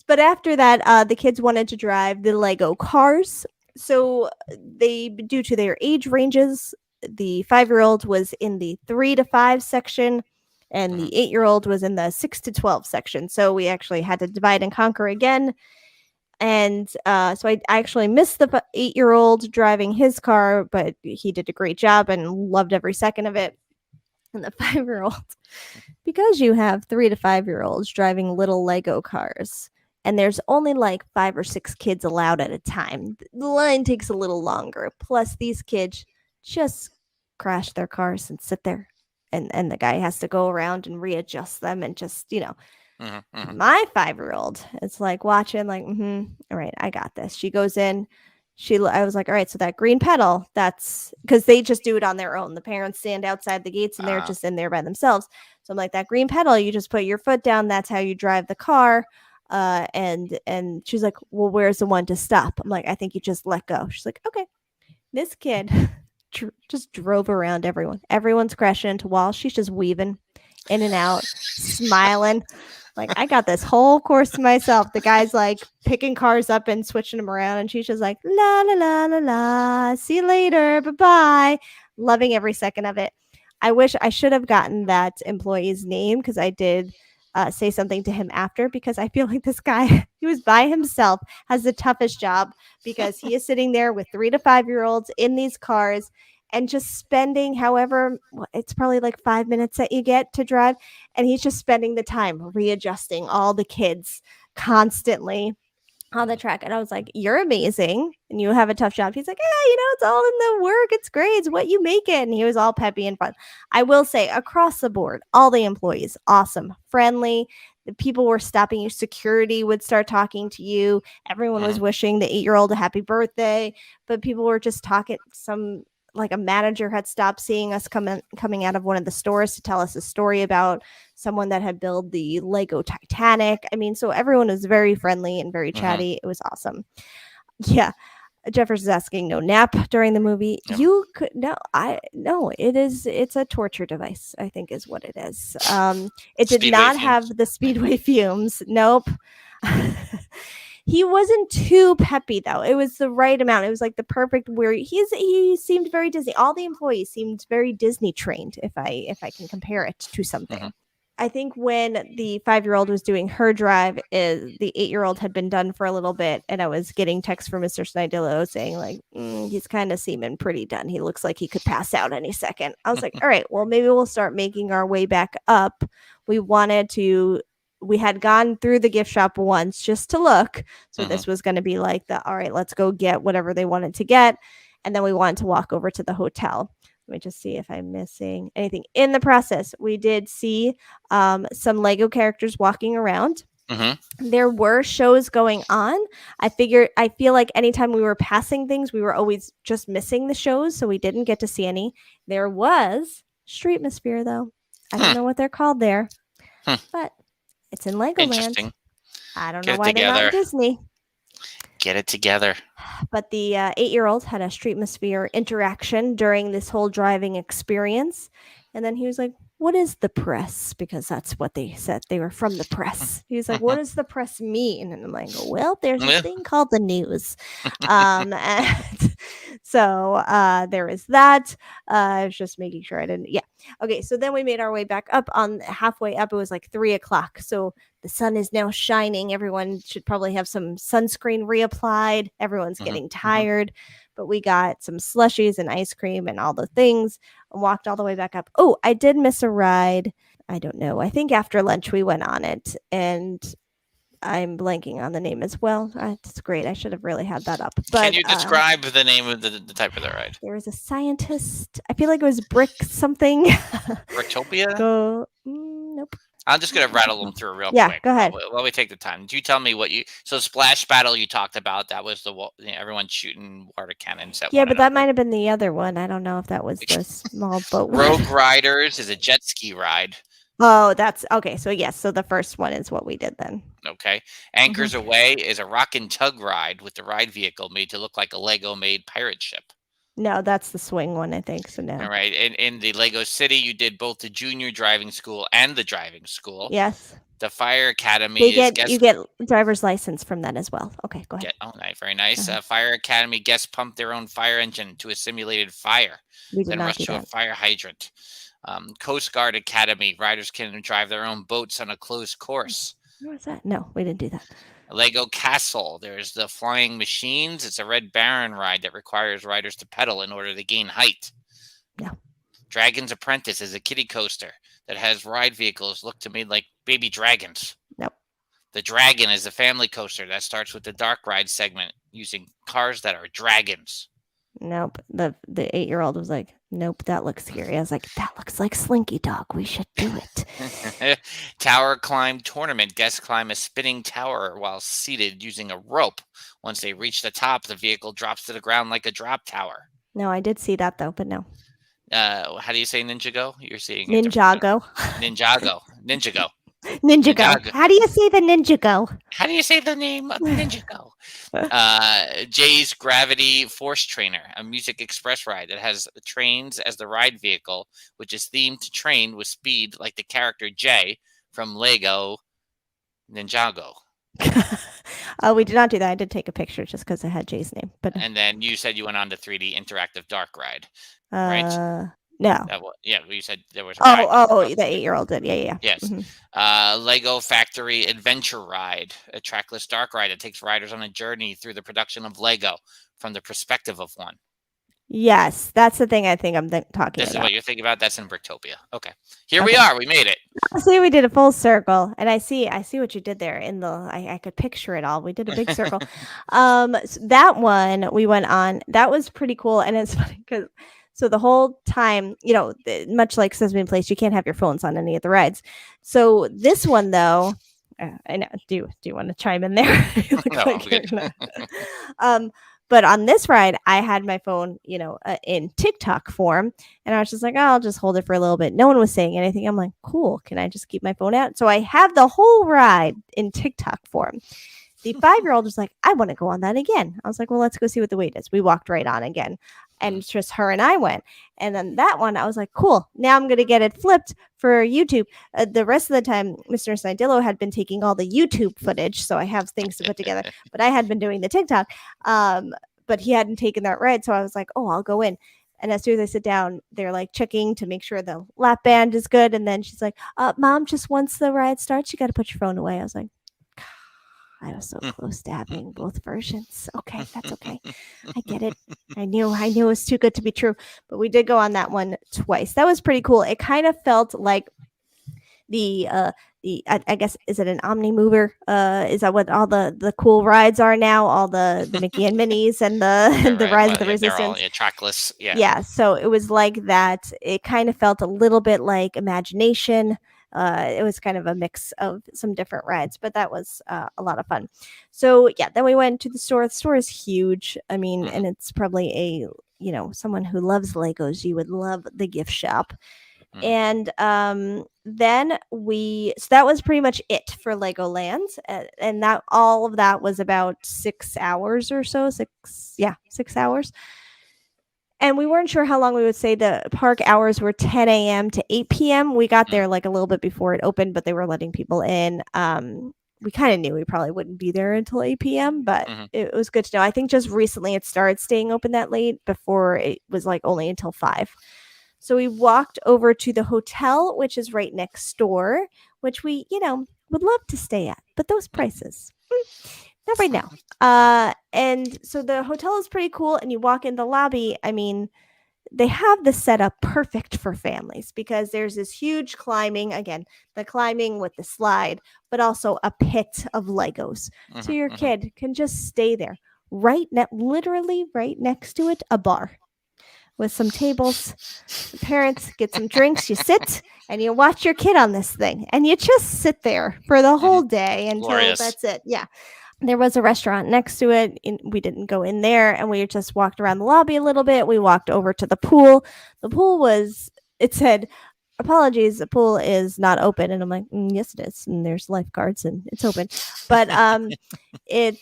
But after that, the kids wanted to drive the Lego cars. So due to their age ranges, the 5-year-old was in the 3 to 5 section and the 8-year-old was in the 6 to 12 section. So we actually had to divide and conquer again. And so I actually missed the 8-year-old driving his car, but he did a great job and loved every second of it. And the 5-year-old, because you have 3 to 5-year-olds driving little Lego cars, and there's only like 5 or 6 kids allowed at a time, the line takes a little longer. Plus, these kids just crash their cars and sit there, and the guy has to go around and readjust them and just, My 5-year-old, it's like watching, like, all right, I got this. She goes in, I was like, all right, so that green pedal, that's because they just do it on their own. The parents stand outside the gates and they're just in there by themselves. So I'm like, that green pedal, you just put your foot down. That's how you drive the car. And she's like, well, where's the one to stop? I'm like, I think you just let go. She's like, okay. This kid just drove around everyone. Everyone's crashing into walls. She's just weaving in and out, smiling. Like, I got this whole course to myself. The guy's like picking cars up and switching them around. And she's just like, la, la, la, la, la. See you later. Bye-bye. Loving every second of it. I wish I should have gotten that employee's name because I did say something to him after, because I feel like this guy, he was by himself, has the toughest job because he is sitting there with 3 to 5 year olds in these cars and just spending however, it's probably like 5 minutes that you get to drive. And he's just spending the time readjusting all the kids constantly on the track. And I was like, you're amazing and you have a tough job. He's like, yeah, it's all in the work. It's great. It's what you make it. And he was all peppy and fun. I will say, across the board, all the employees, awesome, friendly. The people were stopping you. Security would start talking to you. Everyone was wishing the 8-year-old a happy birthday, but people were just talking. Like a manager had stopped seeing us coming out of one of the stores to tell us a story about someone that had built the Lego Titanic. I mean, so everyone was very friendly and very chatty. It was awesome. Yeah. Jeffers is asking, no nap during the movie. Yep. You could it's a torture device, I think is what it is. It did Speedway not fumes. have the speedway fumes. Nope. He wasn't too peppy though. It was the right amount. It was like the perfect where he seemed very Disney. All the employees seemed very Disney trained, if I can compare it to something. I think when the 5-year-old was doing her drive, the 8-year-old had been done for a little bit, and I was getting texts from Mr. Dillo saying like, he's kind of seeming pretty done. He looks like he could pass out any second. I was like, all right, well, maybe we'll start making our way back up. We had gone through the gift shop once just to look. So this was going to be like all right, let's go get whatever they wanted to get. And then we wanted to walk over to the hotel. Let me just see if I'm missing anything in the process. We did see some Lego characters walking around. There were shows going on. I feel like anytime we were passing things, we were always just missing the shows. So we didn't get to see any. There was Streetmosphere though. I don't know what they're called there, but it's in Legoland. Interesting. I don't Get know it why they're not in together. Disney. Get it together. But the 8-year-old had a Streetmosphere interaction during this whole driving experience. And then he was like, what is the press? Because that's what they said. They were from the press. He was like, what does the press mean? And I'm like, well, there's a thing called the news. And so there is that. I was just making sure I didn't. Yeah. Okay. So then we made our way back up. On halfway up, it was like 3:00. So the sun is now shining. Everyone should probably have some sunscreen reapplied. Everyone's getting tired. But we got some slushies and ice cream and all the things and walked all the way back up. Oh, I did miss a ride. I don't know. I think after lunch we went on it, and I'm blanking on the name as well. It's great. I should have really had that up. But Can you describe the name of the type of the ride? There was a scientist. I feel like it was Brick something. Bricktopia? Nope. I'm just going to rattle them through real quick. Yeah, go ahead. While we take the time. Did you tell me so Splash Battle you talked about, that was everyone shooting water cannons at Yeah, one but that another. might have been the other one. I don't know if that was the small boat one. Rogue Riders is a jet ski ride. Oh, that's okay. So yes, so the first one is what we did then. Okay. Anchors Away is a rock and tug ride with the ride vehicle made to look like a Lego-made pirate ship. No, that's the swing one, I think. So no. All right. In the Lego City, you did both the junior driving school and the driving school. Yes. The Fire Academy you get driver's license from that as well. Okay, go ahead. Nice, very nice. Fire Academy guests pump their own fire engine to a simulated fire. We did Then not rush do to a that. fire hydrant. Coast Guard Academy, riders can drive their own boats on a closed course. What was that? No, we didn't do that. Lego Castle, there's the Flying Machines. It's a Red Baron ride that requires riders to pedal in order to gain height. No. Dragon's Apprentice is a kiddie coaster that has ride vehicles look to me like baby dragons. Nope. The Dragon is a family coaster that starts with the dark ride segment using cars that are dragons. Nope. The 8-year-old was like, Nope, that looks scary. I was like, that looks like Slinky Dog. We should do it. Tower climb tournament. Guests climb a spinning tower while seated using a rope. Once they reach the top, the vehicle drops to the ground like a drop tower. No, I did see that though, but no. How do you say Ninjago? You're seeing it different. Ninjago. Ninjago. Ninjago. Ninjago. How do you say the Ninjago? How do you say the name of Ninjago? Jay's Gravity Force Trainer, a music express ride that has trains as the ride vehicle, which is themed to train with speed like the character Jay from Lego Ninjago. We did not do that. I did take a picture just because it had Jay's name. But And then you said you went on the 3D interactive dark ride, right? No. You said there was a ride. The 8-year-old did. Yeah. Yes. Mhm. Lego Factory Adventure Ride, a trackless dark ride that takes riders on a journey through the production of Lego from the perspective of one. Yes, that's the thing I think I'm talking about. This is what you're thinking about? That's in Bricktopia. Okay. Here we are. We made it. See, we did a full circle, and I see what you did there. I could picture it all. We did a big circle. So that one we went on. That was pretty cool, and it's funny because so the whole time, much like Sesame Place, you can't have your phones on any of the rides. So this one though, I know. Do you want to chime in there? But on this ride, I had my phone, in TikTok form, and I was just like, I'll just hold it for a little bit. No one was saying anything. I'm like, cool. Can I just keep my phone out? So I have the whole ride in TikTok form. The 5-year-old was like, I want to go on that again. I was like, well, let's go see what the wait is. We walked right on again. And it's just her and I went. And then that one, I was like, cool. Now I'm going to get it flipped for YouTube. The rest of the time, Mr. Dillo had been taking all the YouTube footage. So I have things to put together. But I had been doing the TikTok. But he hadn't taken that ride. So I was like, oh, I'll go in. And as soon as I sit down, they're like checking to make sure the lap band is good. And then she's like, Mom, just once the ride starts, you got to put your phone away. I was like, I was so close to having both versions. Okay, that's okay. I get it. I knew it was too good to be true. But we did go on that one twice. That was pretty cool. It kind of felt like I guess, is it an Omni Mover? Is that what all the cool rides are now? All the Mickey and Minnie's and the Rise of the Resistance. All, trackless. Yeah. Yeah. So it was like that. It kind of felt a little bit like Imagination. It was kind of a mix of some different rides, but that was a lot of fun. So yeah, then we went to the store. The store is huge. I mean, and it's probably someone who loves Legos, you would love the gift shop. And then so that was pretty much it for Legoland, and that all of that was about 6 hours or so. 6 hours. And we weren't sure how long we would say the park hours were 10 a.m. to 8 p.m. We got there like a little bit before it opened, but they were letting people in. We kind of knew we probably wouldn't be there until 8 p.m., but it was good to know. I think just recently it started staying open that late. Before it was like only until 5. So we walked over to the hotel, which is right next door, which we, would love to stay at. But those prices, not right now. And so the hotel is pretty cool. And you walk in the lobby. I mean, they have the setup perfect for families because there's this huge climbing, again, the climbing with the slide, but also a pit of Legos. So your kid can just stay there literally right next to it, a bar with some tables. The parents get some drinks. You sit and you watch your kid on this thing, and you just sit there for the whole day until that's it. Yeah. There was a restaurant next to it. We didn't go in there, and we just walked around the lobby a little bit. We walked over to the pool. The pool it said, apologies, the pool is not open. And I'm like, yes, it is. And there's lifeguards and it's open. But it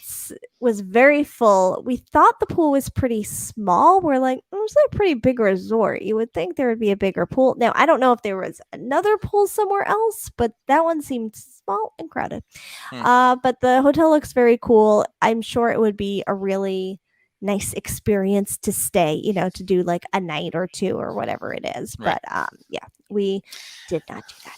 was very full. We thought the pool was pretty small. We're like, it's a pretty big resort. You would think there would be a bigger pool. Now, I don't know if there was another pool somewhere else, but that one seemed small and crowded. But the hotel looks very cool. I'm sure it would be a really nice experience to stay, to do like a night or two or whatever it is. Right. But yeah, we did not do that.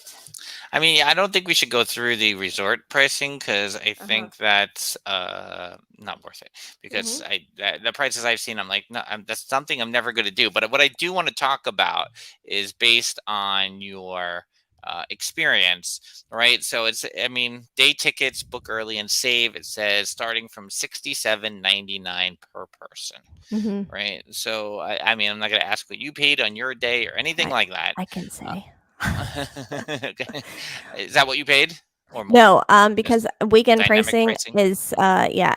I mean, I don't think we should go through the resort pricing because I think that's not worth it. Because the prices I've seen, I'm like, no, that's something I'm never going to do. But what I do want to talk about is based on your experience, right? So it's, I mean, day tickets, book early and save. It says starting from $67.99 per person, Mhm. right? So I mean, I'm not going to ask what you paid on your day or anything like that. I can say. Okay. Is that what you paid or more? No, Just because weekend dynamic pricing pricing? is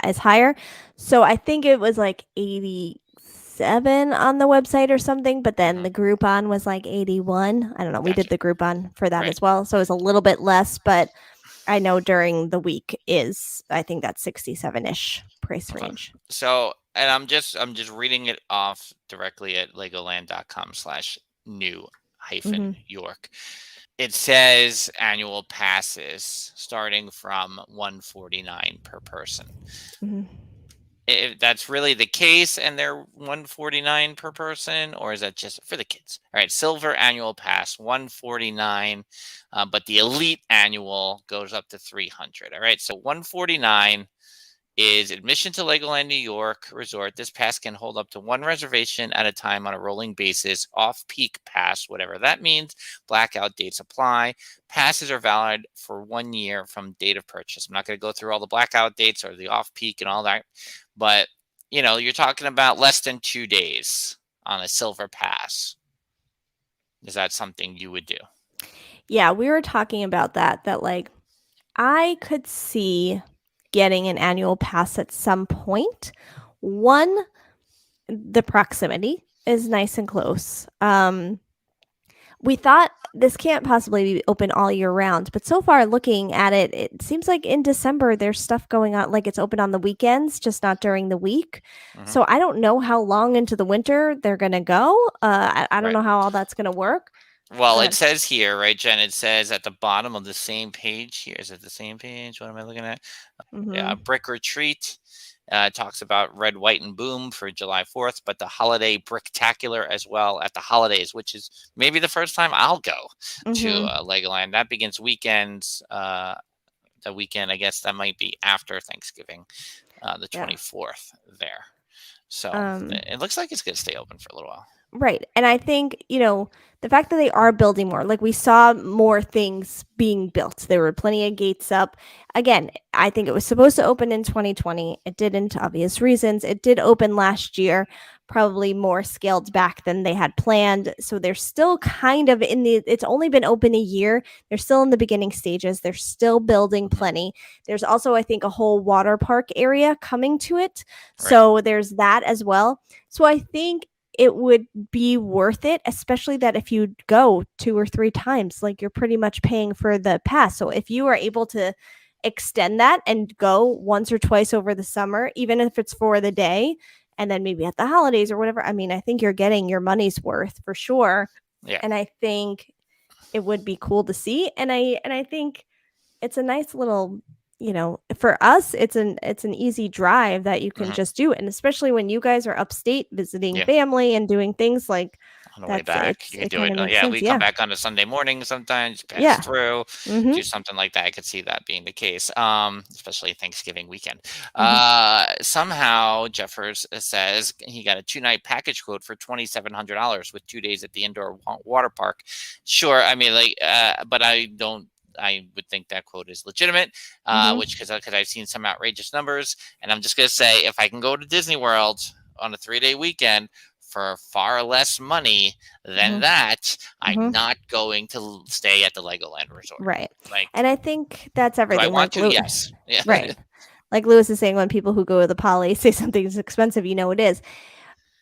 is higher. So I think it was like 87 on the website or something, but then Mhm. the Groupon was like 81. I don't know. We did Gotcha. the Groupon for that Right. as well. So it was a little bit less, but I know during the week is I think that's 67-ish price Okay. range. So, and I'm just reading it off directly at legoland.com/new-york. It says annual passes starting from $149 per person. Mhm. If that's really the case and they're $149 per person, or is that just for the kids? All right, silver annual pass $149, but the elite annual goes up to $300. All right, so $149 is admission to Legoland New York Resort. This pass can hold up to one reservation at a time on a rolling basis. Off-peak pass, whatever that means. Blackout dates apply. Passes are valid for 1 year from date of purchase. I'm not going to go through all the blackout dates or the off-peak and all that, but you know, you're talking about less than 2 days on a silver pass. Is that something you would do? Yeah, we were talking about that like I could see getting an annual pass at some point. One, the proximity is nice and close. We thought this can't possibly be open all year round, but so far looking at it, it seems like in December there's stuff going on, like it's open on the weekends, just not during the week. Mhm. So I don't know how long into the winter they're gonna go. I don't Right. know how all that's gonna work. Well, it But says here, right, Jen? It says at the bottom of the same page here. Is it the same page? What am I looking at? Yeah, mhm. Brick Retreat talks about Red, White, and Boom for July 4th, but the Holiday Bricktacular as well at the holidays, which is maybe the first time I'll go to Mhm. Legoland. That begins weekends. The weekend, I guess that might be after Thanksgiving, the Yeah. 24th there. So Um it looks like it's going to stay open for a little while. Right. And I think, the fact that they are building more, like we saw more things being built. There were plenty of gates up. Again, I think it was supposed to open in 2020. It didn't, obvious reasons. It did open last year, probably more scaled back than they had planned. So they're still kind of it's only been open a year. They're still in the beginning stages. They're still building plenty. There's also, I think, a whole water park area coming to it. Right. So there's that as well. So I think it would be worth it, especially that if you go 2 or 3 times, like you're pretty much paying for the pass. So if you are able to extend that and go once or twice over the summer, even if it's for the day, and then maybe at the holidays or whatever, I mean, I think you're getting your money's worth for sure. Yeah. And I think it would be cool to see. And I think it's a nice little, for us, it's an easy drive that you can Mhm. just do. And especially when you guys are upstate visiting Yeah. family and doing things like On the way that's back, you can it do kind it. of makes Yeah, sense. we come Yeah. back on a Sunday morning sometimes, pass Yeah. through, Mm-hmm. do something like that. I could see that being the case, especially Thanksgiving weekend. Somehow, Jeffers says he got a 2-night package quote for $2,700 with 2 days at the indoor water park. Sure, I mean, like, but I would think that quote is legitimate, which because I've seen some outrageous numbers, and I'm just gonna say if I can go to Disney World on a 3-day weekend for far less money than that, I'm not going to stay at the Legoland Resort. Right. Like, And I think that's do I everything. want Like to? Yes. Yeah. right. Like Lewis is saying, when people who go to the Poly say something's expensive, it is.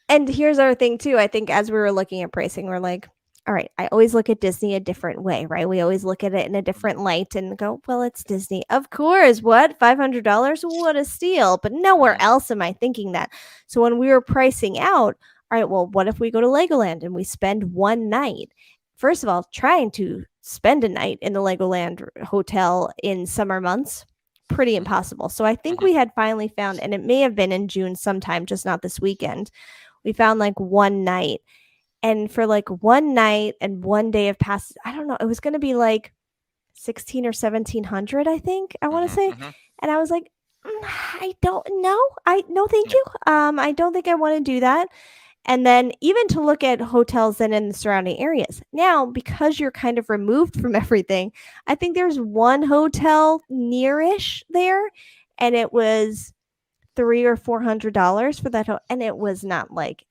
And here's our thing too. I think as we were looking at pricing, we're like, all right, I always look at Disney a different way, right? We always look at it in a different light and go, well, it's Disney. Of course. What? $500? What a steal. But nowhere else am I thinking that. So when we were pricing out, all right, well, what if we go to Legoland and we spend one night? First of all, trying to spend a night in the Legoland hotel in summer months, pretty impossible. So I think we had finally found, and it may have been in June sometime, just not this weekend. We found like one night. And for like one night and 1 day of passes, I don't know, it was going to be like 16 or 1700, I think, I want to say. And I was like, I don't know. No, thank you. I don't think I want to do that. And then even to look at hotels then in the surrounding areas. Now, because you're kind of removed from everything, I think there's one hotel nearish there, and it was $300 or $400 for that, and it was not like,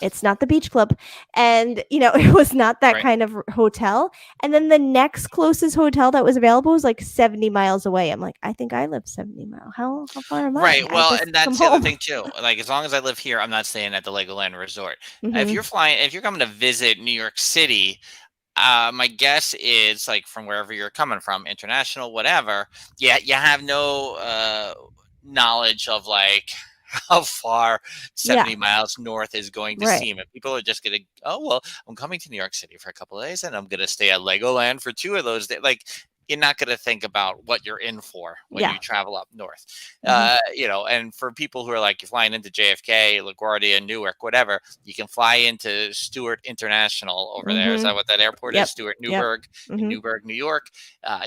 it's not the beach club, and it was not that Right. kind of hotel. And then the next closest hotel that was available was like 70 miles away. I'm like, I think I live 70 miles. How far am I? Right. Well, just and that's come the other home. thing too. Like, as long as I live here, I'm not staying at the Legoland Resort. If Mhm. you're coming to visit New York City, my guess is, like, from wherever you're coming from, international, whatever. Yeah, you have no knowledge of, like, how far Yeah, 70 miles north is going to right. seem. And people are just gonna, oh well, I'm coming to New York City for a couple of days, and I'm gonna stay at Legoland for 2 of those days. Like, you're not gonna think about what you're in for when Yeah. you travel up north. Mhm. And for people who are like, you're flying into JFK, LaGuardia, Newark, whatever, you can fly into Stewart International over there. Is that Mhm. what that airport Yep. is? Stewart Yep. Newburgh in Mhm. Newburgh, New York.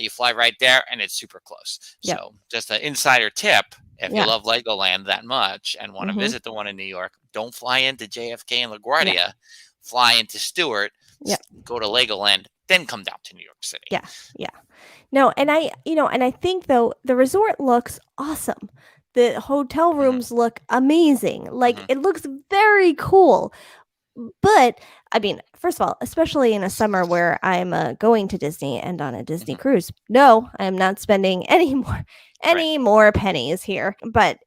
You fly right there, and it's super close. Yep. So, just an insider tip: if you Yeah. love Legoland that much and want to Mhm. visit the one in New York, don't fly into JFK and LaGuardia. Fly into Stewart, Yep. go to Legoland, then come down to New York City. Yeah. Yeah. No, and I think though the resort looks awesome. The hotel Mhm. rooms look amazing. Like Mhm. it looks very cool. But I mean, first of all, especially in a summer where I'm going to Disney and on a Disney Mhm. cruise, no, I am not spending any Right. more pennies here. But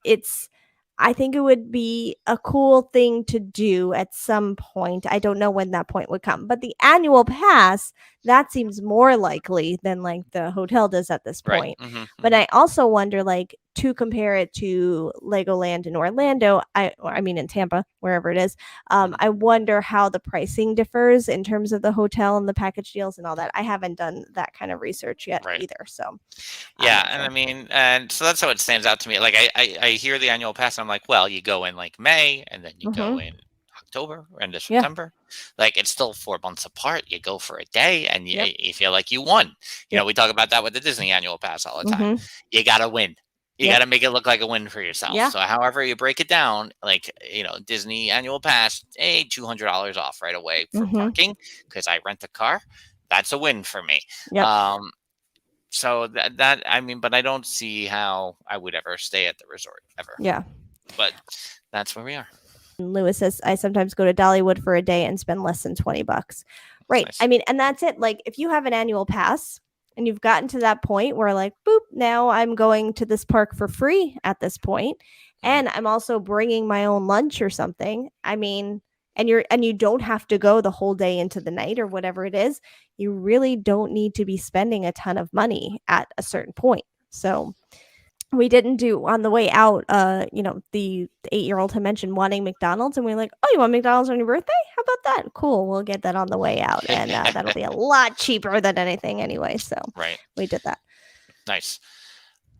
I think it would be a cool thing to do at some point. I don't know when that point would come, but the annual pass, that seems more likely than like the hotel does at this Right. point. Mhm. But Mhm. I also wonder, like, to compare it to Legoland in Orlando, I mean in Tampa, wherever it is. Mhm. I wonder how the pricing differs in terms of the hotel and the package deals and all that. I haven't done that kind of research yet Right. either, so I'm Yeah, not and I sure. mean, and so that's how it stands out to me. Like, I hear the annual pass, and I'm like, well, you go in like May, and then you go Mhm. in October or into Yeah. September. Like, it's still 4 months apart. You go for a day, and Yep. you feel like you won. Yep. We talk about that with the Disney annual pass all the time. Mhm. You gotta win. You Yep. gotta make it look like a win for yourself. Yeah. So, however you break it down, like, Disney annual pass, $200 off right away for Mhm. parking because I rent a car. That's a win for me. Yep. So that I mean, but I don't see how I would ever stay at the resort ever. Yeah. But that's where we are. Lewis says, I sometimes go to Dollywood for a day and spend less than $20. That's Right. nice. I mean, and that's it. Like, if you have an annual pass and you've gotten to that point where, like, boop, now I'm going to this park for free at this point, Mhm. and I'm also bringing my own lunch or something. I mean, and you don't have to go the whole day into the night or whatever it is. You really don't need to be spending a ton of money at a certain point. So we didn't do on the way out, the 8-year-old had mentioned wanting McDonald's, and we are like, oh, you want McDonald's on your birthday? How about that? Cool, we'll get that on the way out, and that'll be a lot cheaper than anything anyway, so Right. we did that. Nice.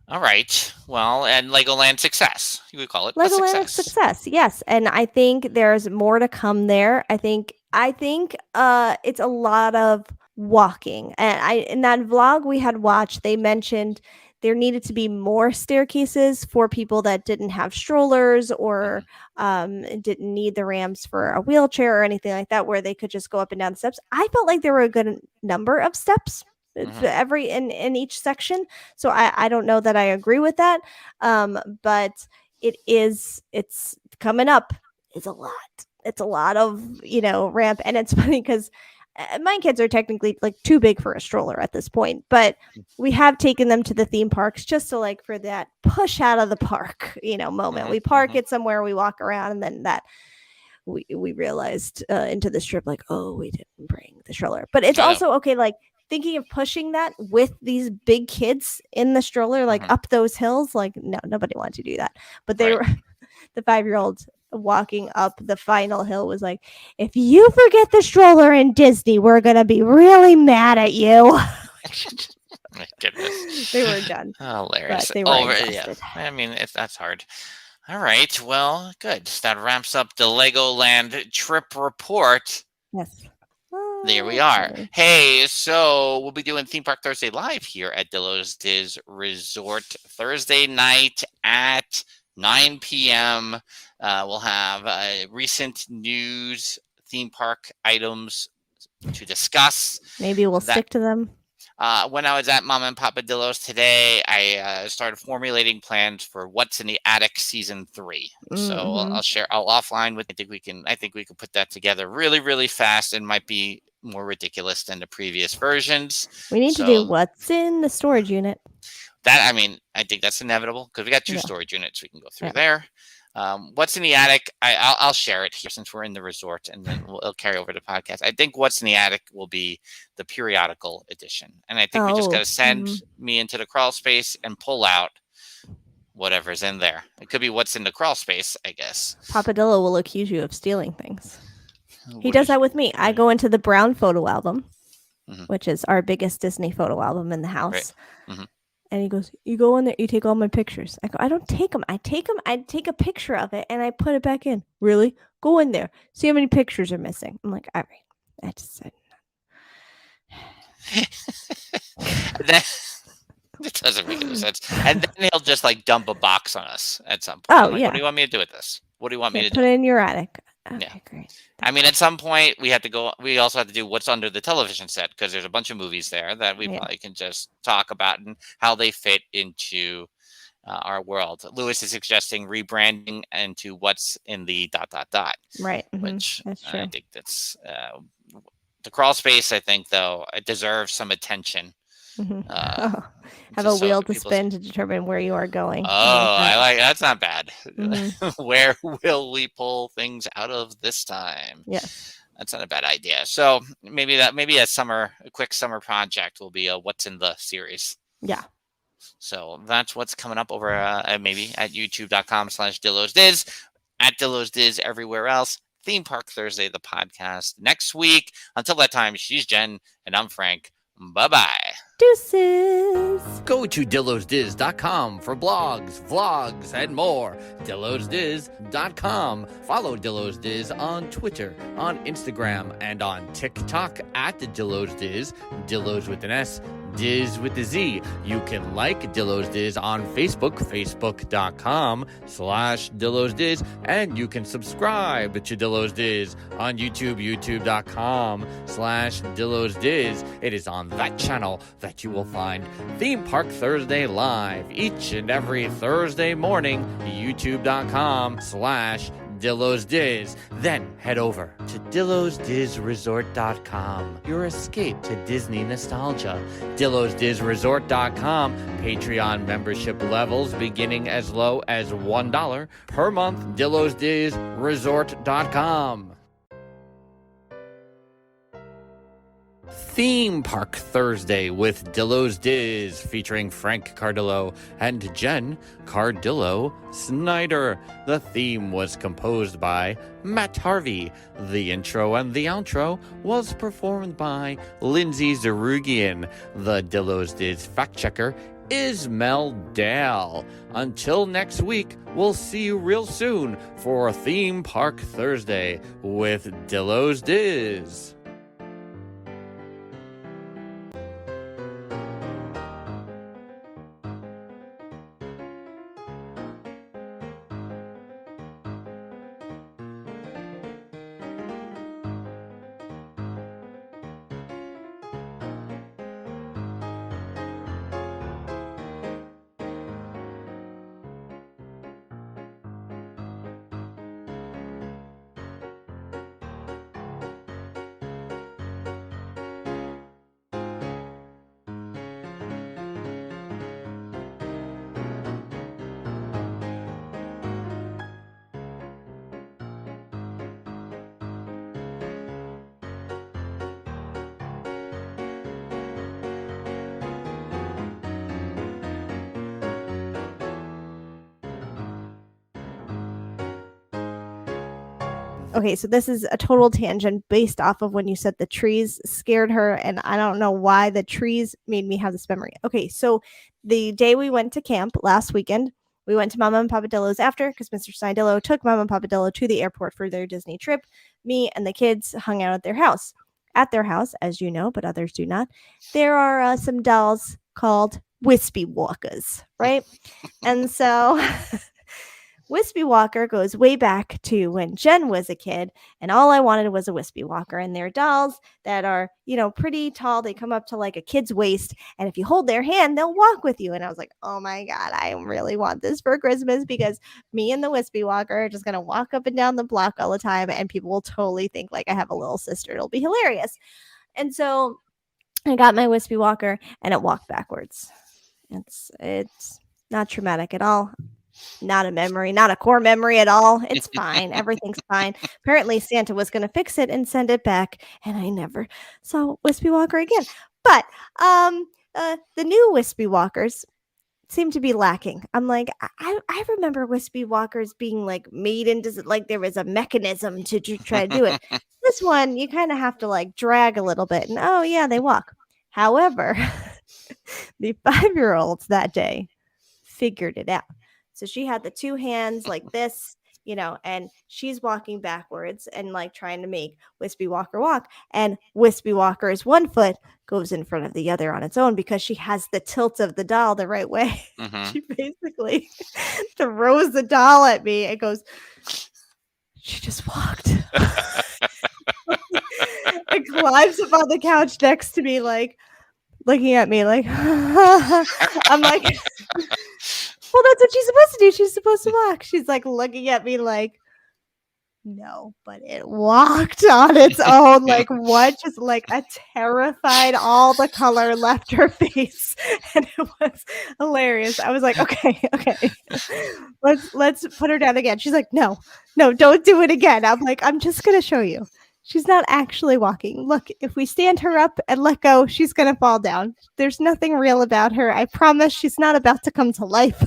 All right. Well, and Legoland success. You would call it a Legoland success. yes, and I think there's more to come there. I think it's a lot of walking, and in that vlog we had watched, they mentioned there needed to be more staircases for people that didn't have strollers or didn't need the ramps for a wheelchair or anything like that, where they could just go up and down the steps. I felt like there were a good number of steps Mhm. every in each section, so I don't know that I agree with that, but it's coming up. It's a lot of ramp, and it's funny because my kids are technically like too big for a stroller at this point, but we have taken them to the theme parks just to, like, for that push out of the park moment. Mhm. We park Mhm. it somewhere, we walk around, and then that we realized into the strip, like, oh, we didn't bring the stroller. But it's I know. also okay, like, thinking of pushing that with these big kids in the stroller, like, Mhm. up those hills, like, no, nobody wanted to do that. But they Right. were the 5-year-old walking up the final hill was like, if you forget the stroller in Disney, we're gonna be really mad at you. My goodness. They were done, Hilarious. but they were Yeah. exhausted. I mean, that's hard. All right. Well, good. That wraps up the Legoland trip report. Yes. There we are. Okay. Hey, so we'll be doing Theme Park Thursday live here at Dillo's Diz Resort Thursday night at 9 p.m. We'll have recent news, theme park items to discuss. Maybe we'll stick to them. When I was at Mama and Papa Dillo's today, I started formulating plans for What's in the Attic season 3. So I'll offline with. I think we can put that together really, really fast, and might be more ridiculous than the previous versions. We need to do what's in the storage unit. I think that's inevitable because we got 2 storage units we can go through there. What's in the Attic? I'll share it here since we're in the resort, and then it'll carry over to podcast. I think What's in the Attic will be the periodical edition, and I think we just got to send me into the crawl space and pull out whatever's in there. It could be what's in the crawl space, I guess. Papa Dillo will accuse you of stealing things. He does that with me. I go into the brown photo album, which is our biggest Disney photo album in the house. Right. And he goes, you go in there, you take all my pictures. I go, I don't take them. I take a picture of it and I put it back in. Really? Go in there. See how many pictures are missing. I'm like, all right. I just said. It doesn't make any sense. And then he'll just like dump a box on us at some point. Oh, like, yeah. What do you want me to do with this? What do you want me to put it in your attic. Okay, great. I mean, at some point we have to go. We also have to do what's under the television set because there's a bunch of movies there that we probably can just talk about and how they fit into our world. Lewis is suggesting rebranding into what's in the ... Right. Which that's true. I think that's the crawl space. I think though it deserves some attention. Have a wheel to spin to determine where you are going. I like that's not bad. Where will we pull things out of this time? Yes, that's not a bad idea. So maybe a quick summer project will be what's in the series. Yeah. So that's what's coming up over maybe at youtube.com/DillosDiz, at DillosDiz everywhere else. Theme Park Thursday, the podcast next week. Until that time, she's Jen and I'm Frank. Bye-bye. Deuces. Go to DillosDiz.com for blogs, vlogs, and more. DillosDiz.com. Follow DillosDiz on Twitter, on Instagram, and on TikTok at DillosDiz. Dillos with an S, Diz with the Z. You can like DillosDiz on Facebook, Facebook.com/DillosDiz, and you can subscribe to DillosDiz on YouTube, YouTube.com/DillosDiz. It is on that channel that you will find Theme Park Thursday live each and every Thursday morning, youtube.com/DillosDiz. Then head over to DillosDizResort.com. Your escape to Disney nostalgia. DillosDizResort.com. Patreon membership levels beginning as low as $1 per month. DillosDizResort.com. Theme Park Thursday with Dillo's Diz, featuring Frank Cardillo and Jen Cardillo Snyder. The theme was composed by Matt Harvey. The intro and the outro was performed by Lindsay Zerugian. The Dillo's Diz fact checker is Mel Dale. Until next week, we'll see you real soon for Theme Park Thursday with Dillo's Diz. Okay, so this is a total tangent based off of when you said the trees scared her, and I don't know why the trees made me have this memory. Okay, so the day we went to camp last weekend, we went to Mama and Papa Dillo's after because Mr. Snidillo took Mama and Papa Dillo to the airport for their Disney trip. Me and the kids hung out at their house. At their house, as you know, but others do not, there are some dolls called Wispy Walkers, right? And so Wispy Walker goes way back to when Jen was a kid, and all I wanted was a Wispy Walker. And they're dolls that are, pretty tall. They come up to like a kid's waist, and if you hold their hand, they'll walk with you. And I was like, oh my God, I really want this for Christmas, because me and the Wispy Walker are just going to walk up and down the block all the time, and people will totally think like I have a little sister. It'll be hilarious. And so I got my Wispy Walker, and it walked backwards. It's not traumatic at all. Not a memory, not a core memory at all. It's fine. Everything's fine. Apparently, Santa was going to fix it and send it back, and I never saw Wispy Walker again. But the new Wispy Walkers seem to be lacking. I'm like, I remember Wispy Walkers being like made into like there was a mechanism to try to do it. This one, you kind of have to like drag a little bit, and oh yeah, they walk. However, the 5-year-olds that day figured it out. So she had the two hands like this, and she's walking backwards and like trying to make Wispy Walker walk. And Wispy Walker's one foot goes in front of the other on its own because she has the tilt of the doll the right way. Mhm. She basically throws the doll at me and goes, she just walked. And climbs up on the couch next to me, like looking at me like, I'm like, well, that's what she's supposed to do. She's supposed to walk. She's like looking at me like, no, but it walked on its own. Like what? Just like a terrified, all the color left her face. And it was hilarious. I was like, okay. Let's put her down again. She's like, no, don't do it again. I'm like, I'm just going to show you. She's not actually walking. Look, if we stand her up and let go, she's going to fall down. There's nothing real about her. I promise she's not about to come to life.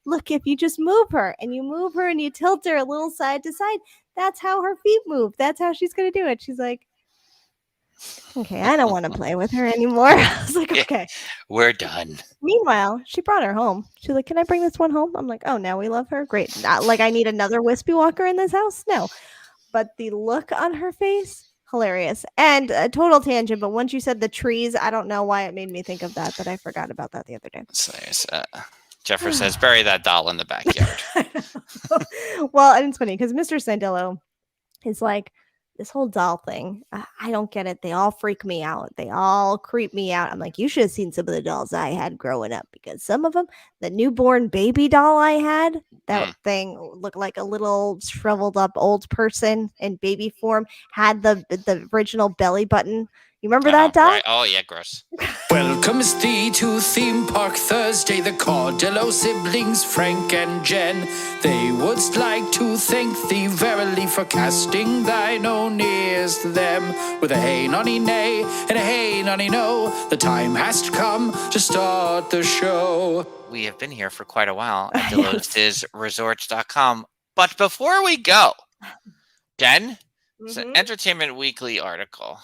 Look, if you just move her and you tilt her a little side to side, that's how her feet move. That's how she's going to do it. She's like, okay, I don't want to play with her anymore. I was like, okay. We're done. Meanwhile, she brought her home. She's like, can I bring this one home? I'm like, oh, now we love her. Great. Not like I need another Wispy Walker in this house. No. But the look on her face, hilarious. And a total tangent, but once you said the trees, I don't know why it made me think of that, but I forgot about that the other day. Jeffrey says, bury that doll in the backyard. Well, and it's funny because Mr. Sandillo is like, this whole doll thing, I don't get it. They all freak me out. They all creep me out. I'm like, you should have seen some of the dolls I had growing up, because some of them, the newborn baby doll I had, that thing looked like a little shriveled up old person in baby form, had the original belly button. You remember that doll? Right. Oh, yeah, gross. Welcomes thee to Theme Park Thursday, the Cordillo siblings, Frank and Jen. They would like to thank thee verily for casting thine own ears to them. With a hey nonny nay and a hey nonny no, the time has come to start the show. We have been here for quite a while at Dillo'sResorts.com. But before we go, Jen, it's an Entertainment Weekly article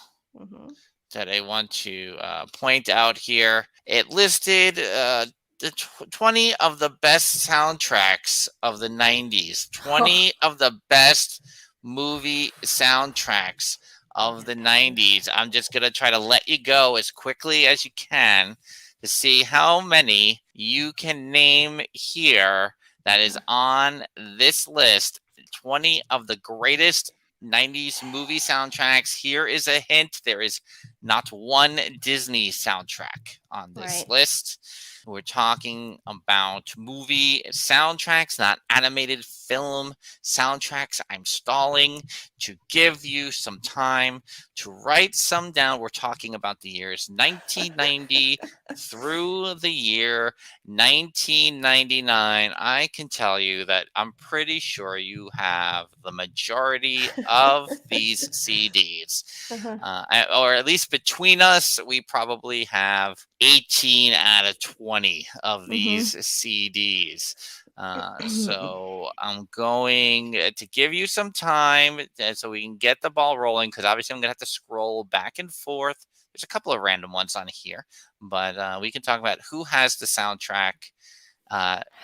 that I want to point out here. It listed the 20 of the best soundtracks of the 90s, 20 of the best movie soundtracks of the 90s. I'm just going to try to let you go as quickly as you can to see how many you can name here that is on this list. 20 of the greatest 90s movie soundtracks. Here is a hint. There is not one Disney soundtrack on this list. We're talking about movie soundtracks, not animated film soundtracks. I'm stalling to give you some time to write some down. We're talking about the years 1990 through the year 1999. I can tell you that I'm pretty sure you have the majority of these CDs. Or at least between us, we probably have 18 out of 20 of these CDs. So I'm going to give you some time so we can get the ball rolling, because obviously I'm going to have to scroll back and forth. There's a couple of random ones on here, but we can talk about who has the soundtrack.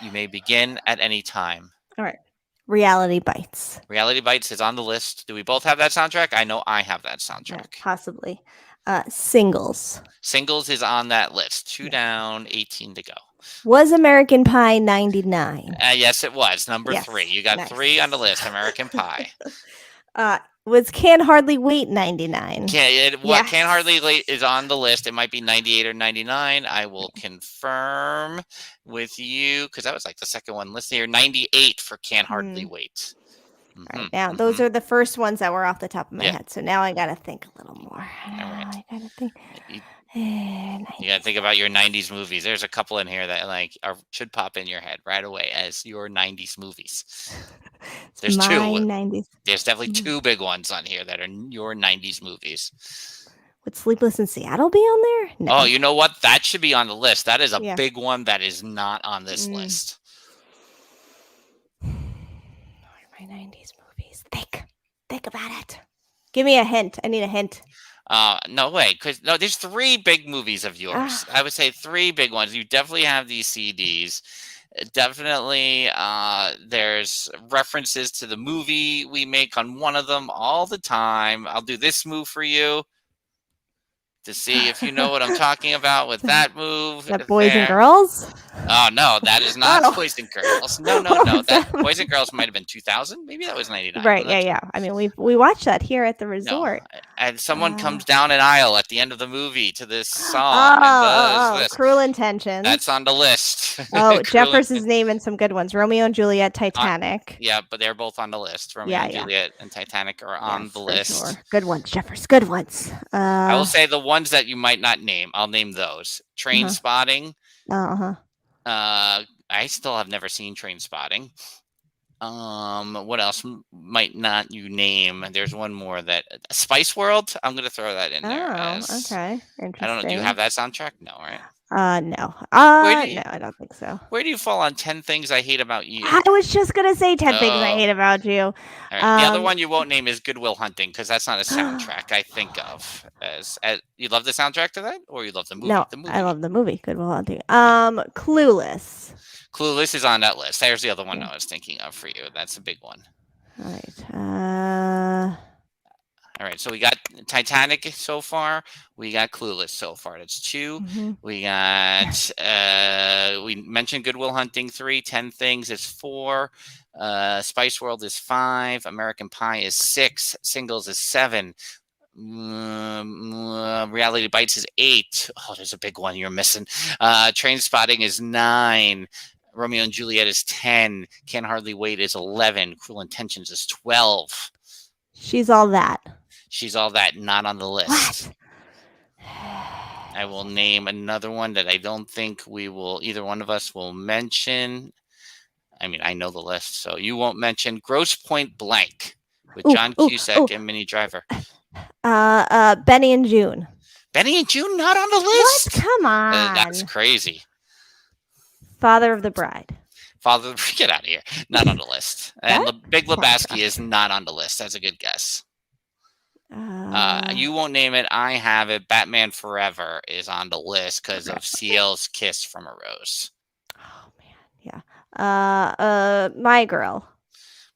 You may begin at any time. All right. Reality Bites. Reality Bites is on the list. Do we both have that soundtrack? I know I have that soundtrack. Yeah, possibly. Singles. Singles is on that list. 2 down, 18 to go. Was American Pie 99? Yes, it was number Yes, 3. You got nice. 3 on the list. American Pie. Was Can't Hardly Wait 99? Can't Yes. Hardly Wait is on the list. It might be 98 or 99. I will confirm with you because that was like the second one listed here. 98 for Can't Hardly Wait. All right, now those are the first ones that were off the top of my head. So now I got to think a little more. All right. I got to think. You got to think about your 90s movies. There's a couple in here that should pop in your head right away as your 90s movies. There's my 2. 90s. There's definitely 2 big ones on here that are your 90s movies. Would Sleepless in Seattle be on there? No. Oh, you know what? That should be on the list. That is a big one that is not on this list. What are my 90s movies? Think about it. Give me a hint. I need a hint. No way, because there's 3 big movies of yours. I would say 3 big ones. You definitely have these CDs. Definitely, there's references to the movie we make on one of them all the time. I'll do this move for you to see if you know what I'm talking about with that move. Is that Boys and Girls? Oh, no, that is not Boys and Girls. No. That Boys and Girls might have been 2000. Maybe that was 99. Right, yeah. I mean, we watched that here at the resort. No. And someone comes down an aisle at the end of the movie to this song and does this. Cruel Intentions. That's on the list. Jeffers is naming some good ones. Romeo and Juliet, Titanic. Yeah, but they're both on the list. Romeo and Juliet and Titanic are on the list. Sure. Good ones, Jeffers. Good ones. I will say the ones that you might not name. I'll name those. Train Spotting. I still have never seen Train Spotting. What else might not you name? There's one more that Spice World. I'm gonna throw that in there. Okay. Interesting. I don't know. Do you have that soundtrack? No, right? No. No, I don't think so. Where do you fall on 10 Things I Hate About You? I was just gonna say 10 Things I Hate About You. All right. The other one you won't name is Good Will Hunting because that's not a soundtrack I think of as you love the soundtrack to that, or you love the movie? No, the movie. I love the movie Good Will Hunting. Clueless. Clueless is on that list. There's the other one I was thinking of for you. That's a big one. All right. All right. So we got Titanic so far. We got Clueless so far. That's 2. We got we mentioned Good Will Hunting 3. 10 Things is 4. Spice World is 5. American Pie is 6. Singles is 7. Reality Bites is 8. Oh, there's a big one you're missing. Train Spotting is 9. Romeo and Juliet is 10. Can't Hardly Wait is 11. Cruel Intentions is 12. She's All That. She's All That, not on the list. I will name another one that I don't think either one of us will mention. I mean, I know the list, so you won't mention Grosse Point Blank with John Cusack and Minnie Driver. Benny and June. Benny and June not on the list? What? Come on. That's crazy. Father of the Bride. Get out of here. Not on the list. And Big Lebowski is not on the list. That's a good guess. You won't name it. I have it. Batman Forever is on the list because of CL's Kiss from a Rose. Oh man, yeah. My Girl.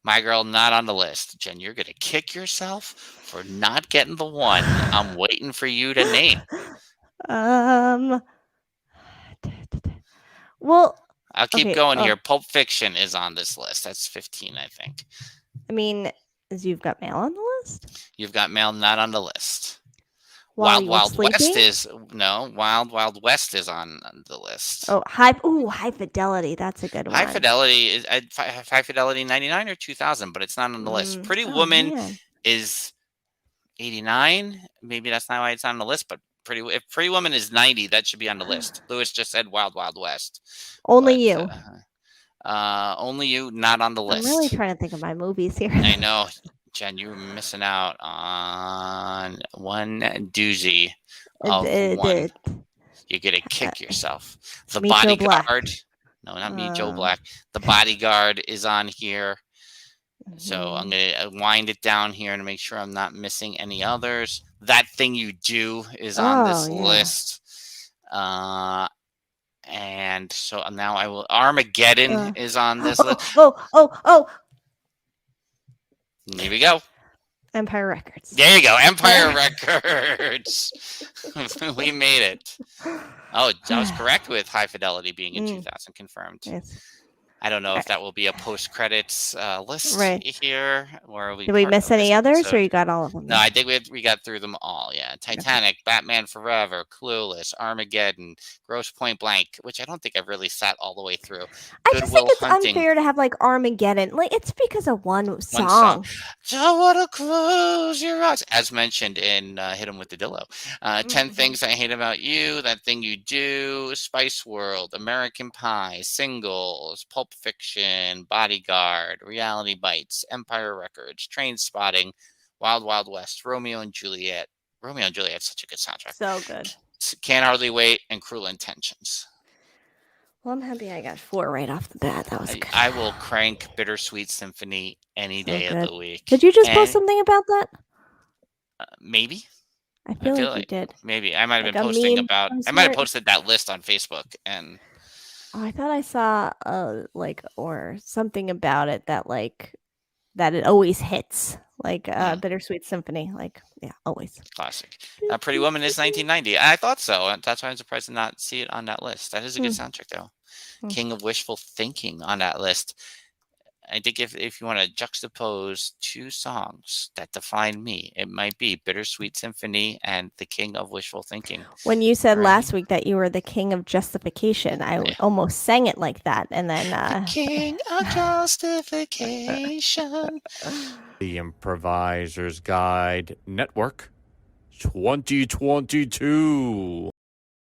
My Girl not on the list. Jen, you're gonna kick yourself for not getting the one I'm waiting for you to name. Well, I'll keep going here. Pulp Fiction is on this list. That's 15, I think. I mean, You've Got Mail on the list? You've Got Mail not on the list. While Wild West is Wild West is on the list. Oh, High Fidelity. That's a good one. High Fidelity is High Fidelity 99 or 2000, but it's not on the list. Pretty Woman is 89. Maybe that's not why it's on the list, but if Pretty Woman is 90, that should be on the list. Lewis just said Wild West. Only You. Only You, not on the list. I'm really trying to think of my movies here. I know. Jen, you're missing out on one doozy of one. You're going to kick yourself. The Bodyguard. No, not me, Joe Black. The Bodyguard is on here. So I'm going to wind it down here and make sure I'm not missing any others. That Thing You Do is on this list. And so now Armageddon is on this list. Oh. Here we go. Empire Records. There you go, Empire Records. We made it. Oh, I was correct with High Fidelity being in 2000 confirmed. Yes. I don't know if that will be a post-credits list here, or did we miss any others, or you got all of them? No, I think we got through them all. Yeah, Titanic, Batman Forever, Clueless, Armageddon, Gross Point Blank, which I don't think I've really sat all the way through. I just think it's unfair to have like Armageddon. Like it's because of one song. So what to close your eyes, as mentioned in Hit 'Em with the Dillo. 10 Things I Hate About You, That Thing You Do, Spice World, American Pie, Singles, Pulp Fiction, Bodyguard, Reality Bites, Empire Records, Train Spotting, Wild Wild West, Romeo and Juliet. Romeo and Juliet's such a good soundtrack. So good. Can't Hardly Wait, and Cruel Intentions. Well, I'm happy I got 4 right off the bat. That was good. I will crank Bittersweet Symphony any day of the week. Did you just post something about that? Maybe. I feel like you did. Maybe. I might have been posting about... I might have posted that list on Facebook, and... Oh, I thought I saw or something about it that that it always hits Bittersweet Symphony, always classic. Pretty Woman is 1990. I thought so, and that's why I'm surprised to not see it on that list. That is a good soundtrack, though. King of Wishful Thinking on that list. I think if you want to juxtapose 2 songs that define me, it might be Bittersweet Symphony and The King of Wishful Thinking. When you said last week that you were the king of justification, I almost sang it like that, and then the King of Justification. The Improviser's Guide Network 2022.